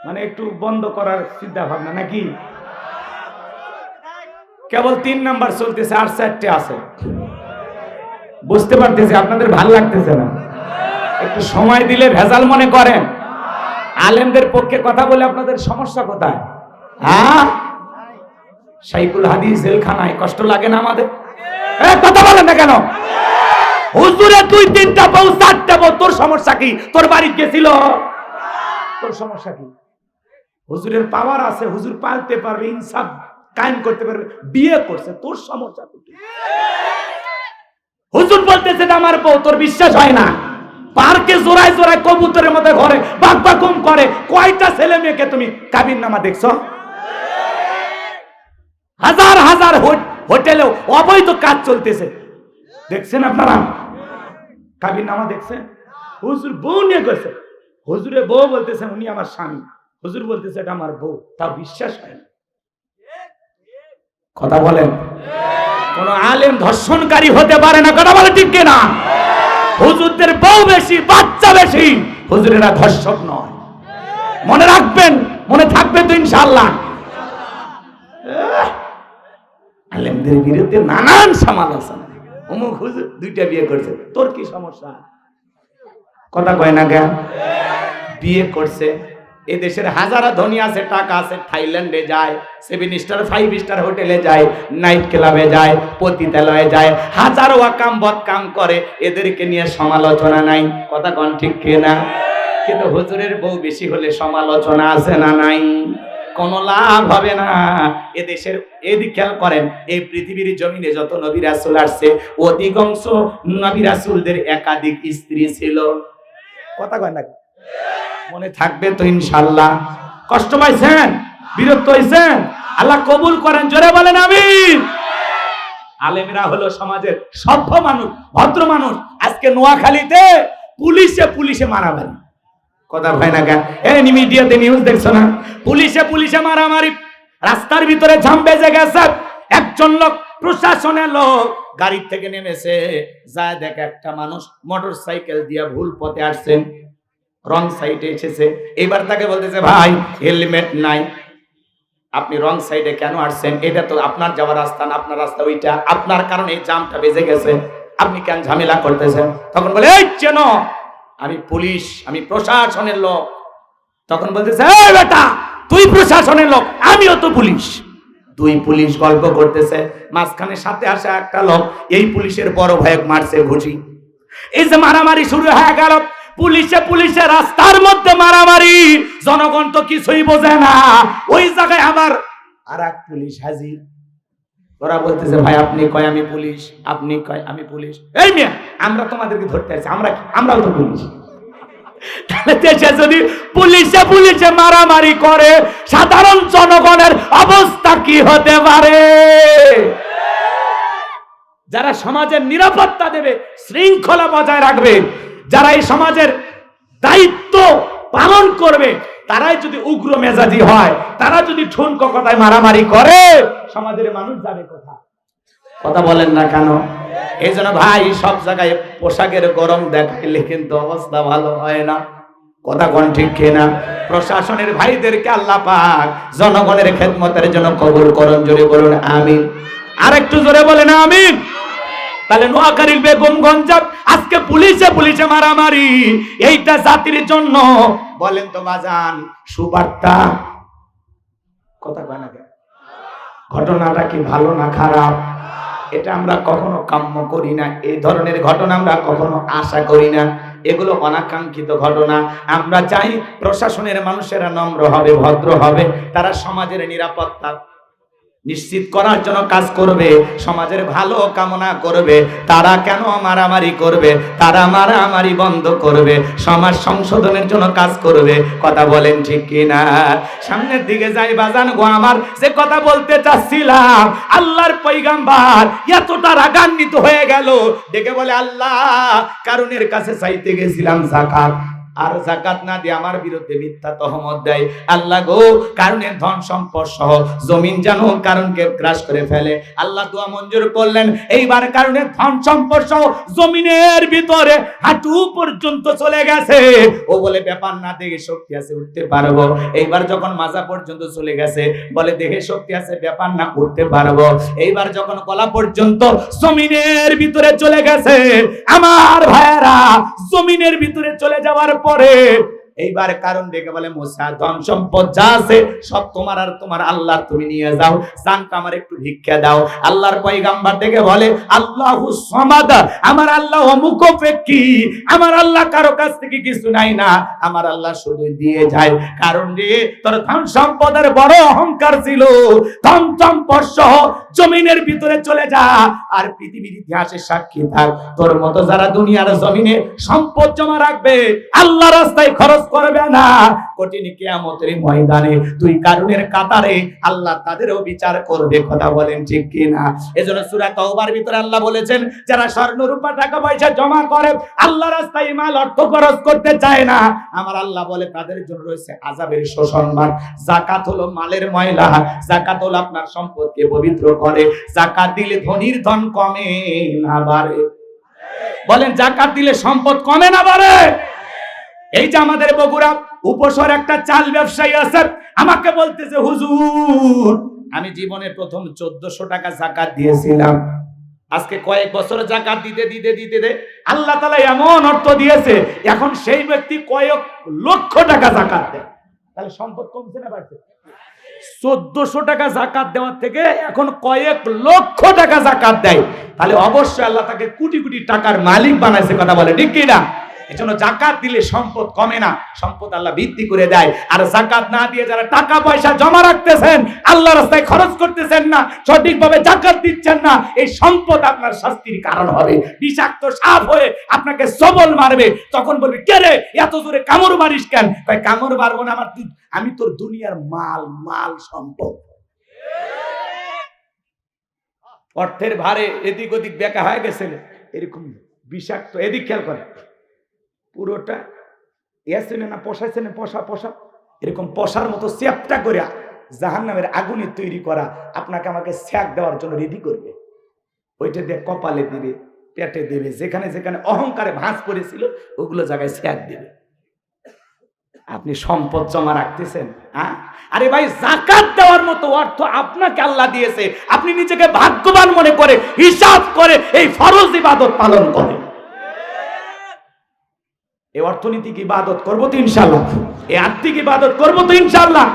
মানে একটু বন্ধ করার চিন্তা ভাবনা নাকি? কেবল 3 নাম্বার চলতেছে, আর 4টে আছে। বুঝতে পারতেছি আপনাদের ভালো লাগতেছে না। একটু সময় দিলে ভেজাল মনে করেন। আলেমদের পক্ষে কথা বলে আপনাদের সমস্যা কোথায়? হ্যাঁ, শাইখুল হাদিস জেলখানায় কষ্ট লাগে না আমাদের? কথা বলেন না কেন? হুজুরে 2-3টা বউ 4টা বউ, তোর সমস্যা কি? তোর বাড়ি গেছিল, তোর সমস্যা কি? হুজুরের পাওয়ার আছে, হুজুর পালতে পারবে, ইনসাফ কায়েম করতে পারবে, বিয়ে করছে, তোর সমস্যা কি? হুজুর বলতেছে আমার বউ, তোর বিশ্বাস হয় না? পার্কে জোড়ায় জোড়ায় কবুতরের মতো ঘরে বাকবাকুম করে, কয়টা ছেলে মেয়েকে তুমি কাবির নামা দেখছো? হাজার হাজার হোটেলেও অবৈধ কাজ চলতেছে, দেখছেন আপনারা? কাবির নামা দেখছেন? হুজুর বউ নিয়ে গেছে, হুজুরে বউ বলতেছে উনি আমার স্বামী, হুজুর বলতেছে এটা আমার বউ, তা বিশ্বাস হয় না। কথা বলেন? কোন আলেম ধর্ষণকারী হতে পারে না। কথা বলে ঠিক কিনা? হুজুরদের বউ বেশি, বাচ্চা বেশি, হুজুরেরা ধর্ষক নয়। মনে রাখবেন, মনে থাকবে তো ইনশাআল্লাহ। আলেমদের বিরুদ্ধে নানান সমালোচনা, অমুক হুজুর 2টা বিয়ে করছে, তোর কি সমস্যা? কথা কয় না কেন? বিয়ে করছে। এই দেশের হাজারো ধনী আছে, টাকা আছে, থাইল্যান্ডে যায়, 7 স্টার 5 স্টার হোটেলে যায়, নাইট ক্লাবে যায়, পতিতালয়ে যায়, হাজারো ওয়াকাম বদকাম করে, এদেরকে নিয়ে সমালোচনা নাই। কথা কোন ঠিক কিনা? কিন্তু হুজুরের বউ বেশি হলে সমালোচনা আছে না নাই? কোনো লাভ হবে না। এদেশের এদিক খেয়াল করেন, এই পৃথিবীর জমিনে যত নবী রাসূল আসছে, অধিকাংশ নবী রাসূলদের একাধিক স্ত্রী ছিল। কথা কয় না? মনে থাকবে তো ইনশাআল্লাহ। কষ্ট পাইছেন? বিরক্ত হইছেন? আল্লাহ কবুল করেন, জোরে বলেন আমিন। আলেমরা হলো সমাজের সভ্য মানুষ, ভদ্র মানুষ। আজকে নোয়াখালীতে পুলিশে মারামারি, কথা হয় না কেন? এই মিডিয়াতে নিউজ দেখছো না? পুলিশে পুলিশে মারামারি, রাস্তার ভিতরে জাম বেজে গেছে। একজন লোক, প্রশাসনের লোক গাড়ি থেকে নেমেছে, যায় দেখে একটা মানুষ মোটর সাইকেল দিয়ে ভুল পথে আসছেন, রং সাইডে এসেছে। এবার তাকে বলতেছে, ভাই হেলমেট নাই, আপনি রং সাইডে কেন আসছেন? এটা তো আপনার যাওয়ার রাস্তা না, আপনার রাস্তা ওইটা, আপনার কারণে এই জামটা বেজে গেছে, আপনি কেন ঝামেলা করতেছেন? তখন বলে, এই চেন, আমি পুলিশ, আমি প্রশাসনের লোক। তখন বলতেছে, এই বেটা, তুই প্রশাসনের লোক, আমিও তো পুলিশ। দুই পুলিশ গল্প করতেছে, মাঝখানে সাথে আসা একটা লোক এই পুলিশের বড় ভাইক মারছে ঘুষি। এই যে মারামারি শুরু হয়ে গেল, পুলিশে পুলিশে রাস্তার মধ্যে মারামারি, জনগণ তো কিছুই বোঝে না। ওই জায়গায় আবার আর এক পুলিশ হাজির। ওরা বলতেছে, ভাই আপনি কয় আমি পুলিশ, আপনি কয় আমি পুলিশ। এই মিয়া, আমরা তোমাদেরকে ধরতে আসছি, আমরাও তো পুলিশ। তাহলে দেশে যদি পুলিশে পুলিশে মারামারি করে, সাধারণ জনগণের অবস্থা কি হতে পারে? যারা সমাজের নিরাপত্তা দেবে, শৃঙ্খলা বজায় রাখবে, যারা এই সমাজের দায়িত্ব পালন করবে, তারাই যদি উগ্র মেজাজি হয়, তারা যদি ঠুনকো কথায় মারামারি করে, সমাজের মানুষ যাবে কোথায়? কথা বলেন না কেন? এই জন্য ভাই, সব জায়গায় পোশাকের গরম দেখাইলে কিন্তু অবস্থা ভালো হয় না। কথা কোন ঠিক কিনা? প্রশাসনের ভাইদেরকে আল্লাহ পাক জনগণের খেদমতের জন্য কবুল করুন, জোরে বলুন আমিন। আর একটু জোরে বলেন আমিন। তাহলে নোয়াখালীর বেগমগঞ্জ আজকে পুলিশে পুলিশে মারামারি, এইটা জাতির জন্য বলেন তো বাজান সুবার্তা? কথা কয় না কেন? ঘটনাটা কি ভালো না খারাপ? এটা আমরা কখনো কাম্য করি না, এই ধরনের ঘটনা আমরা কখনো আশা করি না। এগুলো অনাকাঙ্ক্ষিত ঘটনা। আমরা চাই প্রশাসনের মানুষেরা নম্র হবে, ভদ্র হবে, তারা সমাজের নিরাপত্তা নিশ্চিত করার জন্য কাজ করবে, সমাজের ভালো কামনা করবে। তারা কেন মারামারি করবে? তারা মারামারি বন্ধ করবে, সমাজ সংশোধনের জন্য কাজ করবে। কথা বলেন ঠিক কিনা? সামনের দিকে যাই বাজান গো আমার, যে কথা বলতে চাচ্ছিলাম, আল্লাহর পয়গাম্বার এতটা রাগান্বিত হয়ে গেল, দেখে বলে, আল্লাহ, কারুনের কাছে চাইতে গেছিলাম যাকাত, আর যাকাত না দিয়ে আমার বিরুদ্ধে মিথ্যা তহমত দেয়। আল্লাহ গো, কারণে ধন সম্পদ সহ জমিন যেন কারণকে গ্রাস করে ফেলে। আল্লাহ দোয়া মঞ্জুর করলেন। এইবার কারণে ধন সম্পদ সহ জমিনের ভিতরে হাঁটু পর্যন্ত চলে গেছে। ও বলে, ব্যাপার না, দেহে শক্তি আছে, উঠতে পারবো। এইবার যখন মাজা পর্যন্ত চলে গেছে, বলে দেহে শক্তি আছে, ব্যাপার না, উঠতে পারবো। এইবার যখন গলা পর্যন্ত জমিনের ভিতরে চলে গেছে, আমার ভাইয়েরা, জমিনের ভিতরে চলে যাওয়ার পরে এইবার কারণ দেখে বলে, মুসা, ধন সম্পদ যা আছে সব তোমার, আর তোমার আল্লাহ, তুমি নিয়ে যাও, জানটা আমার একটু ভিক্ষা দাও। আল্লাহর পয়গাম্বার দেখে বলে, আল্লাহু সামাদ, আমার আল্লাহ অমুখাপেক্ষী, আমার আল্লাহ কারো কাছ থেকে কিছু নাই না, আমার আল্লাহ শুধু দিয়ে যায়। কারণ রে, তোর ধন সম্পদের বড় অহংকার ছিল, ধন সম্পদ সহ জমিনের ভিতরে চলে যা, আর পৃথিবীর ইতিহাসের সাক্ষী থাক, তোর মতো যারা দুনিয়ার জমিনে সম্পদ জমা রাখবে, আল্লাহ রাস্তায় খরচ করবে না, কঠিন কিয়ামতের ময়দানে তুই কারুনের কাতারে আল্লাহ তাদেরও বিচার করবে। কথা বলেন ঠিক কিনা? এজন্য সূরা তাওবার ভিতরে আল্লাহ বলেছেন, যারা স্বর্ণ রূপা টাকা পয়সা জমা করে, আল্লাহ রাস্তায় মাল অর্থ খরচ করতে চায় না, আমার আল্লাহ বলে তাদের জন্য রয়েছে আযাবের সুসংবাদ। যাকাত হলো মালের ময়লা, যাকাত হলো আপনার সম্পদকে পবিত্র করে। যাকাত দিলে ধনীর ধন কমে না বাড়ে। বলেন, যাকাত দিলে সম্পদ কমে না বাড়ে? এই যে আমাদের বগুড়া উপশহর একটা চাল ব্যবসায়ী আছে, আমাকে বলতেছে, হুজুর, আমি জীবনে প্রথম 1400 টাকা যাকাত দিয়েছিলাম, আজকে কয়েক বছর যাকাত দিতে দিতে দিতে আল্লাহ তাআলা এমন অর্থ দিয়েছে, এখন সেই ব্যক্তি কয়েক লক্ষ টাকা যাকাত দেয়। তাহলে সম্পদ কমছে না বাড়ছে? 1400 টাকা যাকাত দেওয়ার থেকে এখন কয়েক লক্ষ টাকা যাকাত দেয়। তাহলে অবশ্যই আল্লাহ তাকে কোটি কোটি টাকার মালিক বানাইছে। কথা বলে ঠিক কিনা? এজন্য যাকাত দিলে সম্পদ কমে না, সম্পদ আল্লাহ বৃদ্ধি করে দেয়। আর যাকাত না দিয়ে যারা টাকা পয়সা জমা রাখতেছেন, আল্লাহ রাস্তায় খরচ করতেছেন না, সঠিকভাবে যাকাত দিচ্ছেন না, এই সম্পদ আপনার শাস্তির কারণ হবে। বিষাক্ত সাপ হয়ে আপনাকে সবল মারবে, তখন বলবে, কে রে, এত জোরে কামড় মারিস কেন? কয়, কামড় মারবো না, আমি তোর দুনিয়ার মাল সম্পদ। অর্থের ভারে এদিক ওদিক বেকা হয়ে গেছে, এরকম বিষাক্ত। এদিক খেয়াল করে, পুরোটা ইয়াসিনে না পশাইছেন পশা পশা, এরকম পশার মতো চ্যাপটা করে জাহান্নামের আগুনে তৈরি করা আপনাকে আমাকে ছ্যাক দেওয়ার জন্য রেডি করবে। ওইটা দিয়ে কপালে দিবে, পেটে দেবে, যেখানে যেখানে অহংকারে ভাঁজ পড়েছিল ওগুলো জায়গায় ছ্যাক দেবে। আপনি সম্পদ জমা রাখতেছেন, আরে ভাই যাকাত দেওয়ার মতো অর্থ আপনাকে আল্লাহ দিয়েছে, আপনি নিজেকে ভাগ্যবান মনে করে হিসাব করে এই ফরজ ইবাদত পালন করেন। এই অর্থনৈতিক ইবাদত করবো তো ইনশাআল্লাহ, এই আর্থিক ইবাদত করবো তো ইনশাআল্লাহ।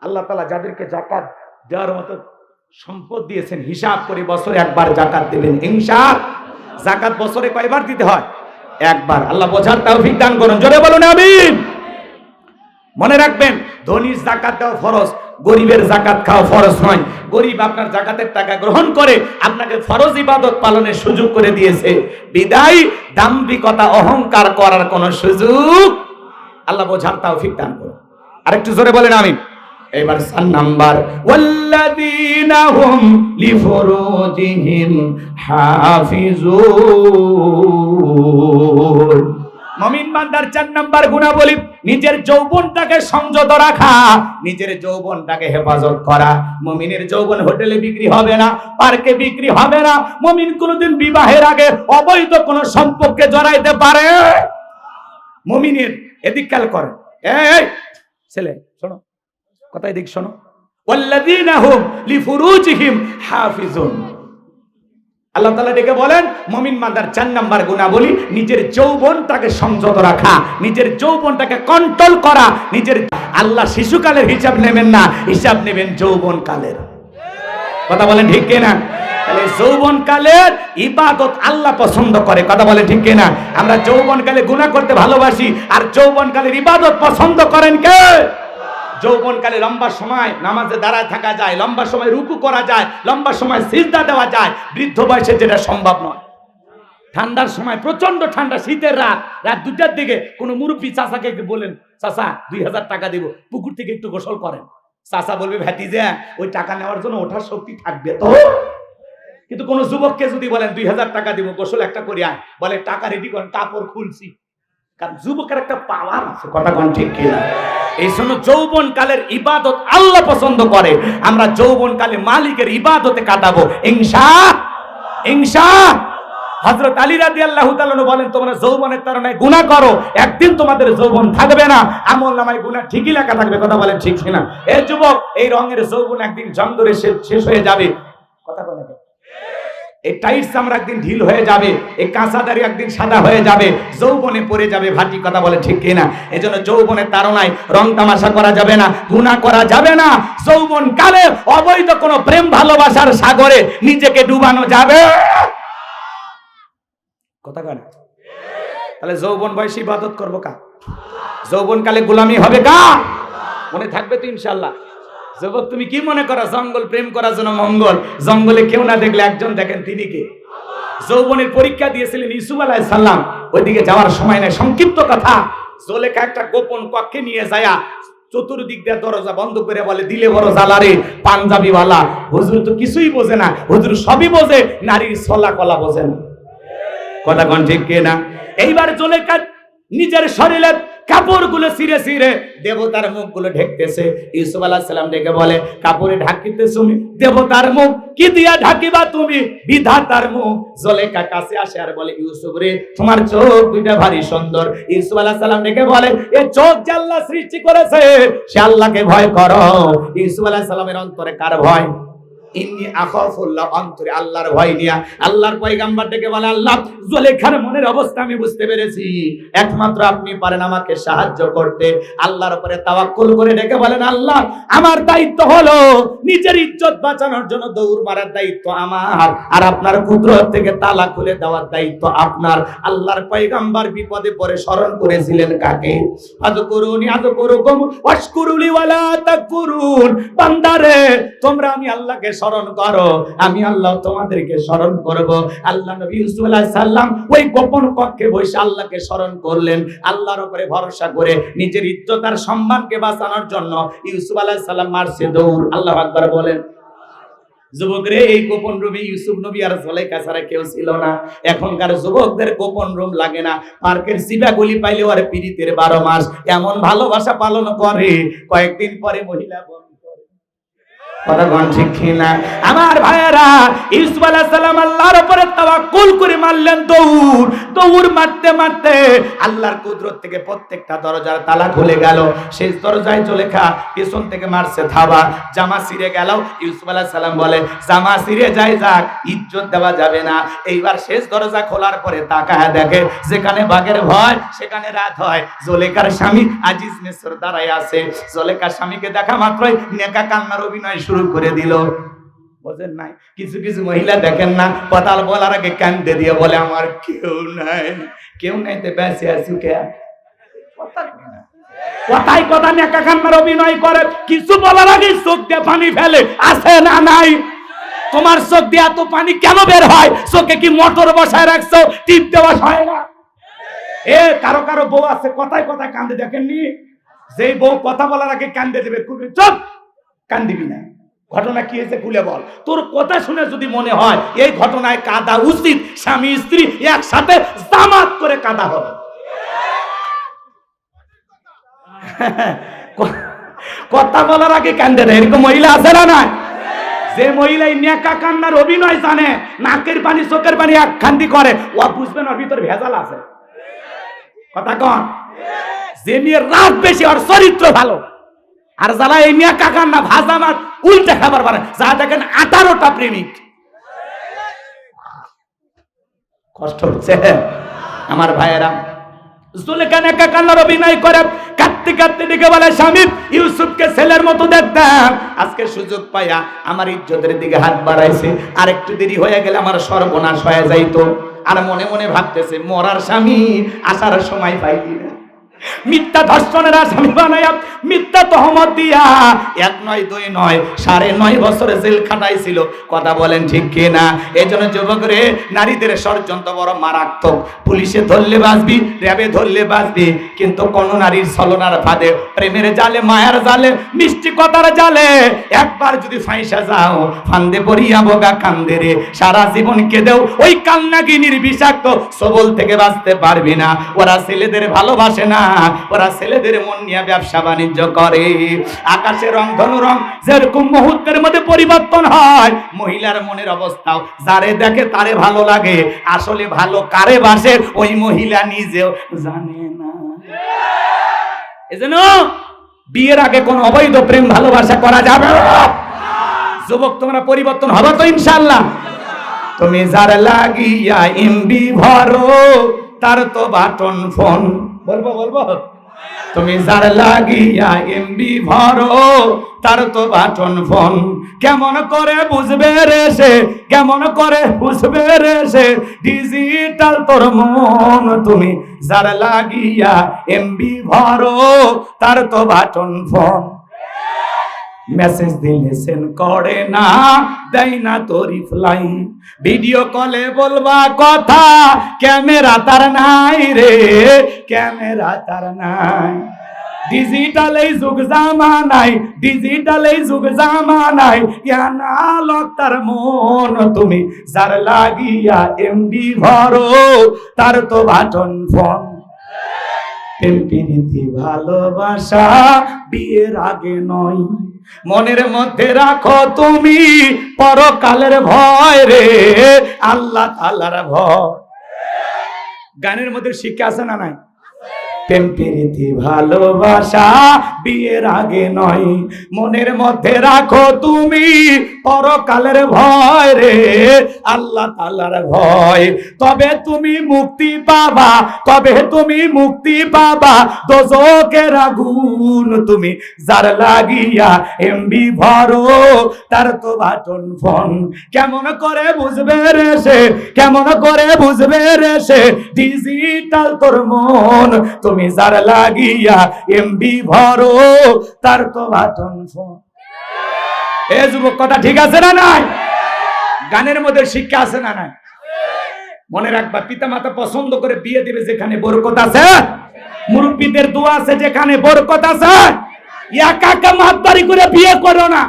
আল্লাহ তাআলা যাদেরকে যাকাত দেওয়ার মতো সম্পদ দিয়েছেন হিসাব করে বছরে একবার যাকাত দেবেন ইনশাআল্লাহ। যাকাত বছরে কয়বার দিতে হয়? একবার। আল্লাহ বোঝার তৌফিক দান করুন, জোরে বলুন আমিন। মনে রাখবেন, ধনীর যাকাত দেওয়া ফরজ, গরিবের যাকাত খাওয়া ফরজ নয়। গরিব আপনার যাকাতের টাকা গ্রহণ করে আপনাকে ফরজ ইবাদত পালনের সুযোগ করে দিয়েছে, বিদায় দাম্ভিকতা অহংকার করার কোনো সুযোগ। আল্লাহ বোঝার তৌফিক দান করুন। আরেকটু জোরে বলেন আমিন। এবার 4 নাম্বার, ওয়াল্লাযীনা হুম লিফুরুজিহিম হাফিজুন। মুমিন বান্দার 4 নাম্বার গুণাবলী, নিজের যৌবনটাকে সংযত রাখা, নিজের যৌবনটাকে হেফাজত করা। মুমিনের যৌবন হোটেলে বিক্রি হবে না, পার্কে বিক্রি হবে না। মুমিন কোনোদিন বিবাহের আগে অবৈধ কোনো সম্পর্কে জড়াইতে পারে। মুমিনের এদিক খেয়াল করেন, এই ছেলে শোনো, কথা এদিক শোনো। ওয়াল্লাযীনা হুম লিফুরুজিহিম হাফিজুন। আল্লাহ তাআলা ডেকে বলেন মুমিন বান্দার 4 নাম্বার গুণাবলী নিজের যৌবনটাকে সংযত রাখা, নিজের যৌবনটাকে কন্ট্রোল করা। নিজের আল্লাহ শিশুকালের হিসাব নেবেন না, হিসাব নেবেন যৌবনকালের। কথা বলেন ঠিক কিনা? তাহলে যৌবনকালের ইবাদত আল্লাহ পছন্দ করে। কথা বলেন ঠিক কিনা? আমরা যৌবনকালে গুনাহ করতে ভালোবাসি, আর যৌবনকালের ইবাদত পছন্দ করেন কে? যৌবনকালে লম্বা সময় নামাজে দাঁড়ায় থাকা যায়, লম্বা সময় রুকু করা যায়, লম্বা সময় সিজদা দেওয়া যায়। বৃদ্ধ বয়সে যেটা সম্ভব নয়। ঠান্ডার সময় প্রচন্ড ঠান্ডা, শীতের রাত 2টার দিকে কোনো মুরব্বী চাচাকে বলেন, চাচা 2000 টাকা দিব, পুকুর থেকে একটু গোসল করেন। চাচা বলবে, ভ্যাটিজা ওই টাকা নেওয়ার জন্য ওঠার শক্তি থাকবে তো? কিন্তু কোন যুবককে যদি বলেন 2000 টাকা দিব, গোসল একটা করে আয়, বলে টাকা রেডি করেন, কাপড় খুলছি। কারণ যুবকের একটা পাওয়ার আছে। কথা কোন ঠিক কিনা? এই জন্য যৌবনকালের ইবাদত আল্লাহ পছন্দ করে। আমরা যৌবনকালে মালিকের ইবাদতে কাটাবো ইনশাআল্লাহ। হযরত আলী রাদিয়াল্লাহু তাআলা বলেন, তোমরা যৌবনের তাড়নায় গুনাহ করো, একদিন তোমাদের যৌবন থাকবে না, আমলনামায় গুনাহ ঠিকই লেখা থাকবে। কথা বলেন ঠিক কিনা? এই যুবক, এই রঙের যৌবন একদিন জং ধরে শেষ হয়ে যাবে। কথা বলেন, এই টাইট চামড়া একদিন ঢিল হয়ে যাবে, এই কাঁচা দাড়ি একদিন সাদা হয়ে যাবে, যৌবনে পড়ে যাবে ভাটি। কথা বলে ঠিক কিনা? এজন্য যৌবনের তাড়নায় রং তামাশা করা যাবে না, গুনাহ করা যাবে না। যৌবন কালে অবৈধ কোনো প্রেম ভালোবাসার সাগরে নিজেকে ডুবানো যাবে। কথা কয় না? তাহলে যৌবন বয়সে ইবাদত করবো কা? যৌবন কালে গোলামি হবে কা? মনে থাকবে তো ইনশাআল্লাহ। যুবক, তুমি কি মনে করো জঙ্গল প্রেম করার জন্য মঙ্গল? জঙ্গলে কেউ না দেখলে একজন দেখেন, তিনি কে? যৌবনের পরীক্ষা দিয়েছিলেন ইউসুফ আলাইহিস সালাম। ওইদিকে যাওয়ার সময় নাই, সংক্ষিপ্ত কথা। জুলেখা একটা গোপন কক্ষে নিয়ে যায়, চতুর্দিক দিয়ে দরজা বন্ধ করে বলে, দিলে বড় জ্বালারে পাঞ্জাবি ওয়ালা। হুজুর তো কিছুই বোঝে না, হুজুর সবই বোঝে, নারীর ছলা কলা বোঝে না। কথা কোন ঠিক কিনা? এইবার জুলেখা নিজের শরীরের কাপড়গুলো ছিঁড়ে ছিঁড়ে দেবতার মুখগুলো ঢেকতেছে। ইউসুফ আলাইহিস সালাম ডেকে বলে, কাপড়ে ঢাকিতেছ তুমি দেবতার মুখ, কি দিয়া ঢাকিবা তুমি বিধাতার মুখ? জুলেখা কাছে আসে আর বলে, ইউসুফ রে, তোমার চোখ দুইটা ভারী সুন্দর। ইউসুফ আলাইহিস সালাম ডেকে বলে, এই চোখ যে আল্লাহ সৃষ্টি করেছে, সে আল্লাহকে ভয় করো। ইউসুফ আলাইহিস সালামের অন্তরে কার ভয়? ইন্নী আখাফুল্লাহ, অন্তরে আল্লাহর ভয় নিয়া আল্লাহর পয়গম্বর ডেকে বলে, আল্লাহ, জুলেখার মনের অবস্থা আমি বুঝতে পেরেছি, একমাত্র আপনি পারেন আমাকে সাহায্য করতে। আল্লাহর উপরে তাওয়াক্কুল করে ডেকে বলেন, আল্লাহ, আমার দায়িত্ব হলো নিজের ইজ্জত বাঁচানোর জন্য দৌড় মারার দায়িত্ব আমার, আর আপনার কুদরত থেকে তালা খুলে দেওয়ার দায়িত্ব আপনার। আল্লাহর পয়গম্বর বিপদে পড়ে স্মরণ করেছিলেন কাকে? আযকুরুনি আযকুরুকুম ওয়াশকুরুলি ওয়ালা তাকফুরুন। বান্দারে, তোমরা আমি আল্লাহকে স্মরণ করো, আমি আল্লাহ তোমাদেরকে স্মরণ করব। আল্লাহ নবী ইউসুফ আলাইহিস সালাম ওই গোপন কক্ষে বসে আল্লাহকে স্মরণ করলেন। আল্লাহর উপরে ভরসা করে নিজের ইজ্জত আর সম্মানকে বাঁচানোর জন্য ইউসুফ আলাইহিস সালাম মারছে দৌড়। আল্লাহু আকবার বলেন। যুবকরে, এই গোপন রুমে ইউসুফ নবী আর জুলাইখা ছাড়া কেউ ছিল না। এখনকার যুবকদের গোপন রুম লাগে না, পার্কের চিবাগুলি পাইলে আর পীড়িতের 12 মাস এমন ভালোবাসা পালন করে, কয়েকদিন পরে মহিলা কথা কোন ঠিক কিনা? আমার ভাইয়েরা, ইউসুফ আলাইহিস সালাম আল্লাহর উপরে তাওয়াক্কুল করে মারলেন দৌড় মারতে মারতে আল্লাহর কুদরত থেকে প্রত্যেকটা দরজার তালা খুলে গেল। শেষ দরজায় জুলেখা পেছন থেকে মারছে থাবা, জামা ছিঁড়ে গেল। ইউসুফ আলাইহিস সালাম বলে, জামা ছিঁড়ে যায় যাক, ইজ্জত দেওয়া যাবে না। এইবার শেষ দরজা খোলার পরে তাকায় দেখে যেখানে বাঘের ভয় সেখানে রাত হয়। জুলেখার স্বামী আজিজ মিসর দাঁড়ায় আছে। জুলেখার স্বামীকে দেখা মাত্রই নেকা কান্নার অভিনয় শুরু করে দিল। বোঝেন নাই? কিছু কিছু মহিলা দেখেন না, কথা বলার আগে কান্দে দিয়ে বলে, আমার কেউ নাই তো বেঁচে আছি কে? কথাই কথা নেকা কান্নার অভিনয় করে, কিছু বলার আগে চোখ দিয়ে পানি ফেলে, আছে না নাই? তোমার চোখ দিয়ে এত পানি কেন বের হয়? চোখে কি মোটর বসায় রাখছো? টিপ দেওয়া হয় না? কারো কারো বউ আছে কথায় কথায় কান্দে, দেখেননি? যেই বউ কথা বলার আগে কান্দে দেবে, চুপ, কান্দিবি না। ঘটনা কি হয়েছে খুলে বল। তোর কথা শুনে যদি মনে হয় এই ঘটনায় কাঁদা উচিত, স্বামী স্ত্রী একসাথে জামাত করে কাঁদা হবে। কথা বলার আগে কান্দে না, এরকম মহিলা আছে না? নাই? যে মহিলা নেকা কান্নার অভিনয় জানে, নাকের পানি চোখের পানি এক খান্দি করে, ও বুঝবেন ওর ভিতর ভেজাল আছে। কথা কন? যে মেয়ের রাত বেশি, ওর চরিত্র ভালো। আর যারা এই মিয়া কাকার না ভাজা মাছ উল্টে খাবার পারে, যা দেখেন 18টা প্রেমিক। কষ্ট হচ্ছে আমার ভাইয়েরা। জুলেখা নেকা কান্নার অভিনয় করে কাঁদতে কাঁদতে ডেকে বলে, স্বামী ইউসুফকে ছেলের মতো দেখতাম, আজকে সুযোগ পাইয়া আমার ইজ্জতের দিকে হাত বাড়াইছে, আর একটু দেরি হয়ে গেলে আমার সর্বনাশ হয়ে যাইতো। আর মনে মনে ভাবতেছে, মরার স্বামী আসার সময় পাইলি না। মিথ্যা ধর্ষণের আসামি বানাইয়া মিথ্যা তহমত দিয়া 1 নয় 2 নয় 9.5 বছরে জেল খাটাইছিল। কথা বলেন ঠিক কিনা? এই জন্য যুবক রে, নারীদের ষড়যন্ত্র বড় মারাত্মক। পুলিশে ধরলে বাঁচবি, র্যাবে ধরলে বাঁচবি, কিন্তু কোন নারীর ছলনার ফাঁদে, প্রেমের জালে, মায়ার জালে, মিষ্টি কথার জালে একবার যদি ফাঁসা যাও, ফান্দে পড়িয়া বোগা কান্দে রে, সারা জীবন কেঁদেও ওই কান্নাগিনীর বিষাক্ত সবল থেকে বাঁচতে পারবি না। ওরা ছেলেদের ভালোবাসে না, ওরা ছেলেদের মন নিয়ে ব্যবসা বাণিজ্য করে। আকাশের রং ধনু রং যেরকম মুহূর্তের মধ্যে পরিবর্তন হয়, মহিলার মনের অবস্থাও যারে দেখে তারে ভালো লাগে, আসলে ভালো কারে বাসে ওই মহিলা নিজেও জানে না। এজন্য বিয়ের আগে কোন অবৈধ প্রেম ভালোবাসা করা যাবে না। যুবক, তোমরা পরিবর্তন হবে তো ইনশাআল্লাহ। তুমি যার লাগিয়া এমবি ভরো, তার তো বাটন ফোন। বলবো তুমি যার লাগিয়া এমবি ভরো, তার তো বাটন ফোন। কেমন করে বুঝবে রে সে, কেমন করে বুঝবে রে সে, ডিজিটাল তোর মন। তুমি যার লাগিয়া এমবি ভরো, তার তো বাটন ফোন। মেসেজ দিলে সেন্ড করে না, দেয় না তো রিপ্লাই। ভিডিও কলে বলবা কথা, ক্যামেরা তার নাই রে, ক্যামেরা তার নাই। ডিজিটাল এই যুগ জামানাই, ডিজিটাল এই যুগ জামানাই, অ্যানালগ তার মন। তুমি যার লাগিয়া এমবি ভরো, তার তো বাটন ফোন। প্রেম প্রীতি ভালোবাসা বিয়ের আগে নয়, মনের মধ্যে রাখো তুমি পরকালের ভয় রে, আল্লাহ তাআলার ভয়। গানের মধ্যে শিক্ষা আছে না নাই? প্রেম প্রীতি ভালোবাসা বিয়ের আগে নয়, মনের মধ্যে রাখো তুমি পরকালের ভয় রে, আল্লাহ তাআলার ভয়। তবে তুমি মুক্তি পাবা, তবে তুমি মুক্তি পাবা দোজখের আগুন। তুমি যার লাগিয়া এমবি ভরো, তার তো বাটন ফোন। কেমন করে বুঝবে রে সে, কেমন করে বুঝবে রে সে, ডিজিটাল তোর মন। তুমি যার লাগিয়া এমবি ভরো, তার তো বাটন ফোন। এ যুবক, কথা ঠিক আছে না নাই? গানের মধ্যে শিক্ষা আছে না নাই? মনে রাখবা, পিতা মাতা পছন্দ করে বিয়ে দিবে যেখানে বরকত আছে, মুরব্বীদের দোয়া আছে যেখানে বরকত আছে। একা একা মাতবাড়ি করে বিয়ে করো না।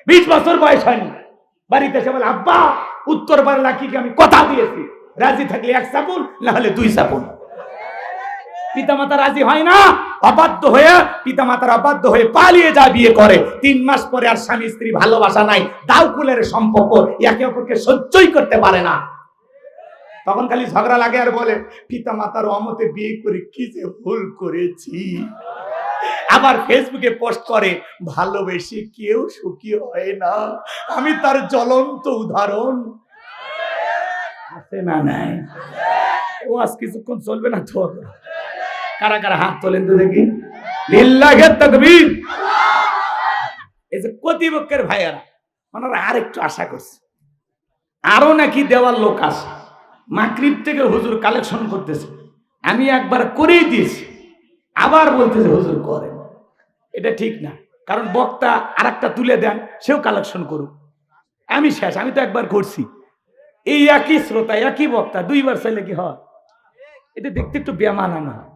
20 বছর বয়স হয়নি, বাড়িতে এসে বলে আব্বা উত্তর পাড়া লাকিকে আমি কথা দিয়েছি, রাজি থাকলে 1 সাপুন, না হলে 2 সাপুন। পিতামাতা রাজি হয় না, অবাধ্য হয়ে পিতামাতার অবাধ্য হয়ে পালিয়ে যায়, বিয়ে করে। 3 মাস পরে আর স্বামী স্ত্রী ভালোবাসা নাই, দাউকুলের সম্পর্ক, একে অপরকে সহ্যই করতে পারে না। তখন খালি ঝগড়া লাগে আর বলে পিতামাতার অমতে বিয়ে করে কি যে ভুল করেছি। আবার ফেসবুকে পোস্ট করে ভালোবেসে কেউ সুখী হয় না, আমি তার জ্বলন্ত উদাহরণ। আছে না নাই? ও আজ কিছুক্ষণ চলবে না তো? কারা কারা হাত তোলেন তো দেখি, লিল্লাহি তাকবীর। এই যে কর্তৃপক্ষের ভাইয়ারা, ওনারা আর একটু আশা করছে, আরো নাকি দেওয়ার লোক আসে। মাগরিব থেকে হুজুর কালেকশন করতেছে, আমি একবার করেই দিয়েছি, আবার বলতেছে হুজুর করেন। এটা ঠিক না, কারণ বক্তা আর একটা তুলে দেন, সেও কালেকশন করুক। আমি শেষ, আমি তো একবার করছি। এই একই শ্রোতা, একই বক্তা 2 বার চাইলে কি হয়? এটা দেখতে একটু বেমানানো হয়,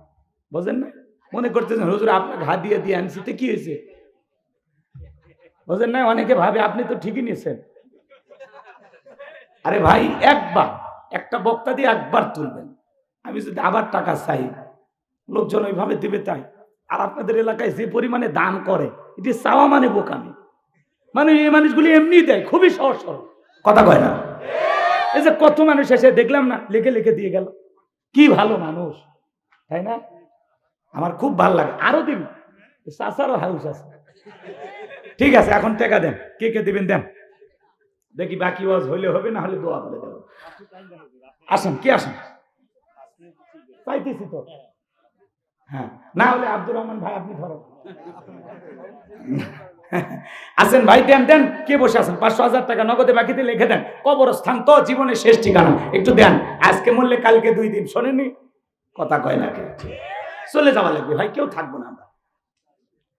বোঝেন না? মনে করতেছেন হুজুর আপনাকে হাত দিয়ে দিয়ে আনছি, তো কি হয়েছে? বোঝেন না? অনেকে ভাবে আপনি তো ঠিকই নিয়েছেন। আরে ভাই, একবার একটা বক্তা দিয়ে একবার তুলবেন, আমি যদি আবার টাকা চাই, লোকজন ওইভাবে দিবে তাই? আর আপনাদের এলাকায় যে পরিমাণে দান করে, এটি চাওয়া মানে বোকামি। মানে এই মানুষগুলি এমনি দেয়, খুবই সহজ সরল, কথা কয় না। এই যে কত মানুষ এসে দেখলাম না, লিখে লিখে দিয়ে গেল, কি ভালো মানুষ, তাই না? আমার খুব ভালো লাগে, আরো দিন। চাচারও হাউস আছে। ঠিক আছে, এখন টাকা দেন, কে কে দিবেন দেন, দেখি বাকি ওয়াজ হইলে হবে, না হলে দোয়া করে দেব। আসেন, কে আসেন, চাইতেছি তো। হ্যাঁ, না হলে আব্দুর রহমান ভাই আপনি ধরেন। আসেন ভাই, দেন দেন, কে বসে আছেন? 500,000 টাকা নগদে বাকিতে লিখে দেন। কবরস্থান তো জীবনের শেষ ঠিকানা, একটু দেন। আজকে মরলে কালকে 2 দিন, শোনেনি? কথা কয় না, চলে যাওয়া লাগবে ভাই, কেউ থাকবো না আমরা।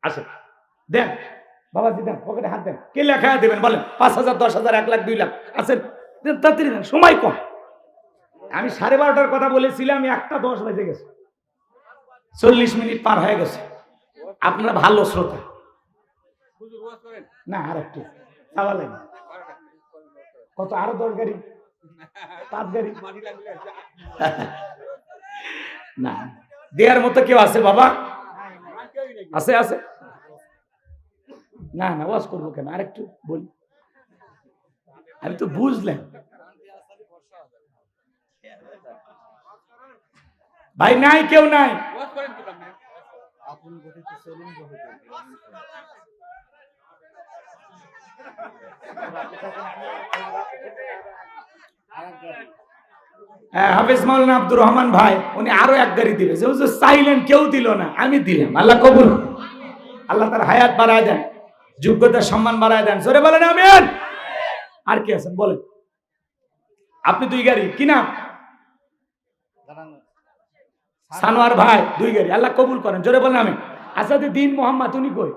আসেন, দেন বাবাজি, দেন, পকেটে হাত দেন। কে লেখা দেবেন বলেন? 5,000, 10,000, 1 লাখ, 2 লাখ আছেন? তাড়াতাড়ি দেন, সময় কম। আমি 12:30টার কথা বলেছিলাম, 1:10 বেজে গেছে, 40 মিনিট পার হয়ে গেছে। আপনারা ভালো শ্রোতা না, আর একটু চাওয়া লাগে। কত? আরো 10 গাড়ি, 5 গাড়ি না দেওয়ার মতো কেউ আছে বাবা? আছে আছে? না না, ওয়াজ করবো কেন, আরেকটু বলি। আমি তো বুঝলেন ভাই, নাই কেউ নাই। হাফেজ মাওলানা আব্দুর রহমান ভাই, উনি আরো 1 গাড়ি দিবে। চাইলেন, কেউ দিল না, আমি দিলাম। আল্লাহ কবুল, আল্লাহ তার হায়াত বাড়ায় দেন, যোগ্যতার সম্মান বাড়ায় দেন। জোরে বলেন আমিন। আর কি আছেন বলেন? আপনি 2 গাড়ি, কি নাম? সানোয়ার ভাই 2 গাড়ি, আল্লাহ কবুল করেন। জোরে বলেন আমিন। আসাদে দিন মোহাম্মদ, উনি কই?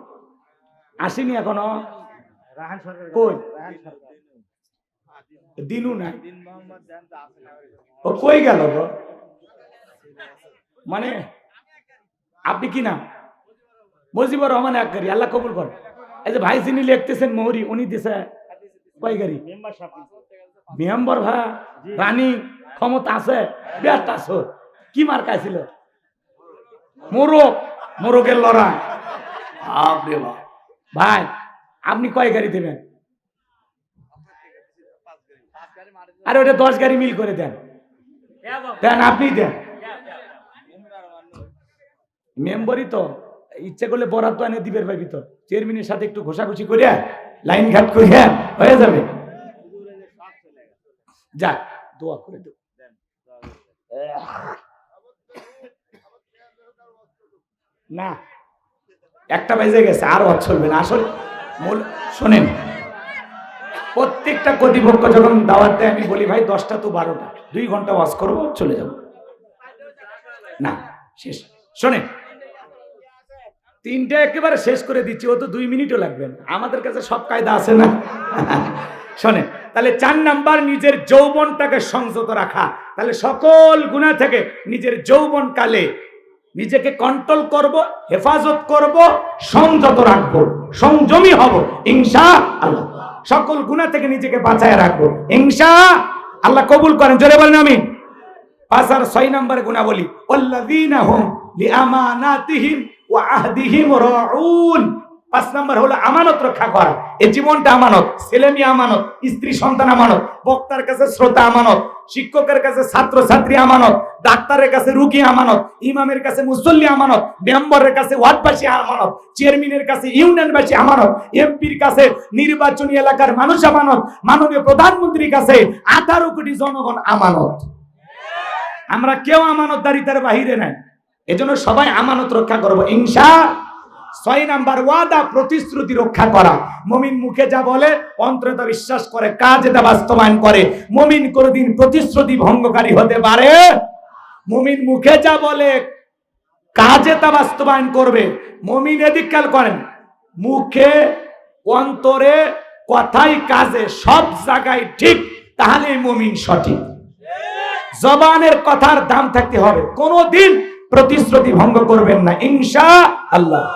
আসেনি এখনো? কই? দিনু না, ও কই গেল গো? মানে আপনি কি নাম? মুজিবুর রহমান 1 গাড়ি, আল্লাহ কবুল করেন। এই যে ভাই যিনি লিখতেছেন মোহরি, উনি দিছে কয় গাড়ি? মেম্বার ভাই, রানী ক্ষমতা আছে, বেটা আছে। কি মার্কা ছিল? মোরগ, মোরগের লড়াই। বাপরে বাপ। ভাই আপনি কয় গাড়ি দেবেন? আরে ওটা 10 গাড়ি মিল করে দেন, দেন, আপনি দেন। মেম্বারই তো ইচ্ছে করলে বরাদ্দ এনে দিবের ভাই, ভিতর চেয়ারম্যানের সাথে একটু ঘষাঘষি করিয়া লাইন ঘাট করিয়া হয়ে যাবে। যাক, দোয়া করে দেব। না, 1টা বেজে গেছে, আর ওয়াজ চলবে না। আসলে শোনেন, প্রত্যেকটা কর্তৃপক্ষ যখন দাওয়াত দেয়, আমি বলি ভাই 10টা to 12টা, 2 ঘন্টা ওয়াজ করবো, চলে যাব। না, শেষ। শোনেন, 3টা একেবারে শেষ করে দিচ্ছি, ও তো 2 মিনিটও লাগবে না, আমাদের কাছে সব কায়দা আছে না। শোনেন, তাহলে 4 নাম্বার, নিজের যৌবনটাকে সংযত রাখা। তাহলে সকল গুনাহ থেকে নিজের যৌবন কালে নিজেকে কন্ট্রোল করব, হেফাজত করব, সংযত রাখব, সংযমী হব ইনশাআল্লাহ। সকল গুনাহ থেকে নিজেকে বাঁচায় রাখবো ইনশাআল্লাহ। কবুল করেন, জোরে বলেন আমিন। 5 আর 6 নম্বরে গুনাহ বলি, ওয়াল্লাযীনা হুম লিআমানাতিহিম ওয়া আহদিহিম রাউন। 5 নম্বর হলো আমানত রক্ষা করা। এই জীবনটা আমানত, ছেলে মেয়ে আমানত, স্ত্রী সন্তান আমানত, বক্তার কাছে শ্রোতা আমানত, শিক্ষকের কাছে ছাত্র ছাত্রী আমানত, ডাক্তারের কাছে রোগী আমানত, ইমামের কাছে মুসল্লি আমানত, মেম্বারের কাছে ওয়ার্ডবাসী আমানত, চেয়ারম্যানের কাছে ইউনিয়নবাসী আমানত, এমপির কাছে নির্বাচনী এলাকার মানুষ আমানত, মাননীয় প্রধানমন্ত্রীর কাছে 18 কোটি জনগণ আমানত। আমরা কেউ আমানতদারিতার বাহিরে নাই, এজন্য সবাই আমানত রক্ষা করবো ইনশাআল্লাহ। 6 নাম্বার ওয়াদা, প্রতিশ্রুতি রক্ষা করা। মুমিন মুখে যা বলে অন্তরে তা বিশ্বাস করে, কাজে তা বাস্তবায়ন করে। মুমিন কোনদিন প্রতিশ্রুতি ভঙ্গকারী হতে পারে? মুমিন মুখে যা বলে কাজে তা বাস্তবায়ন করবে। মুমিন এদিক খেয়াল করেন, মুখে অন্তরে কথাই কাজে সব জায়গায় ঠিক, তাহলেই মুমিন সঠিক। জবানের কথার দাম থাকতে হবে, কোনদিন প্রতিশ্রুতি ভঙ্গ করবেন না ইনশাআল্লাহ।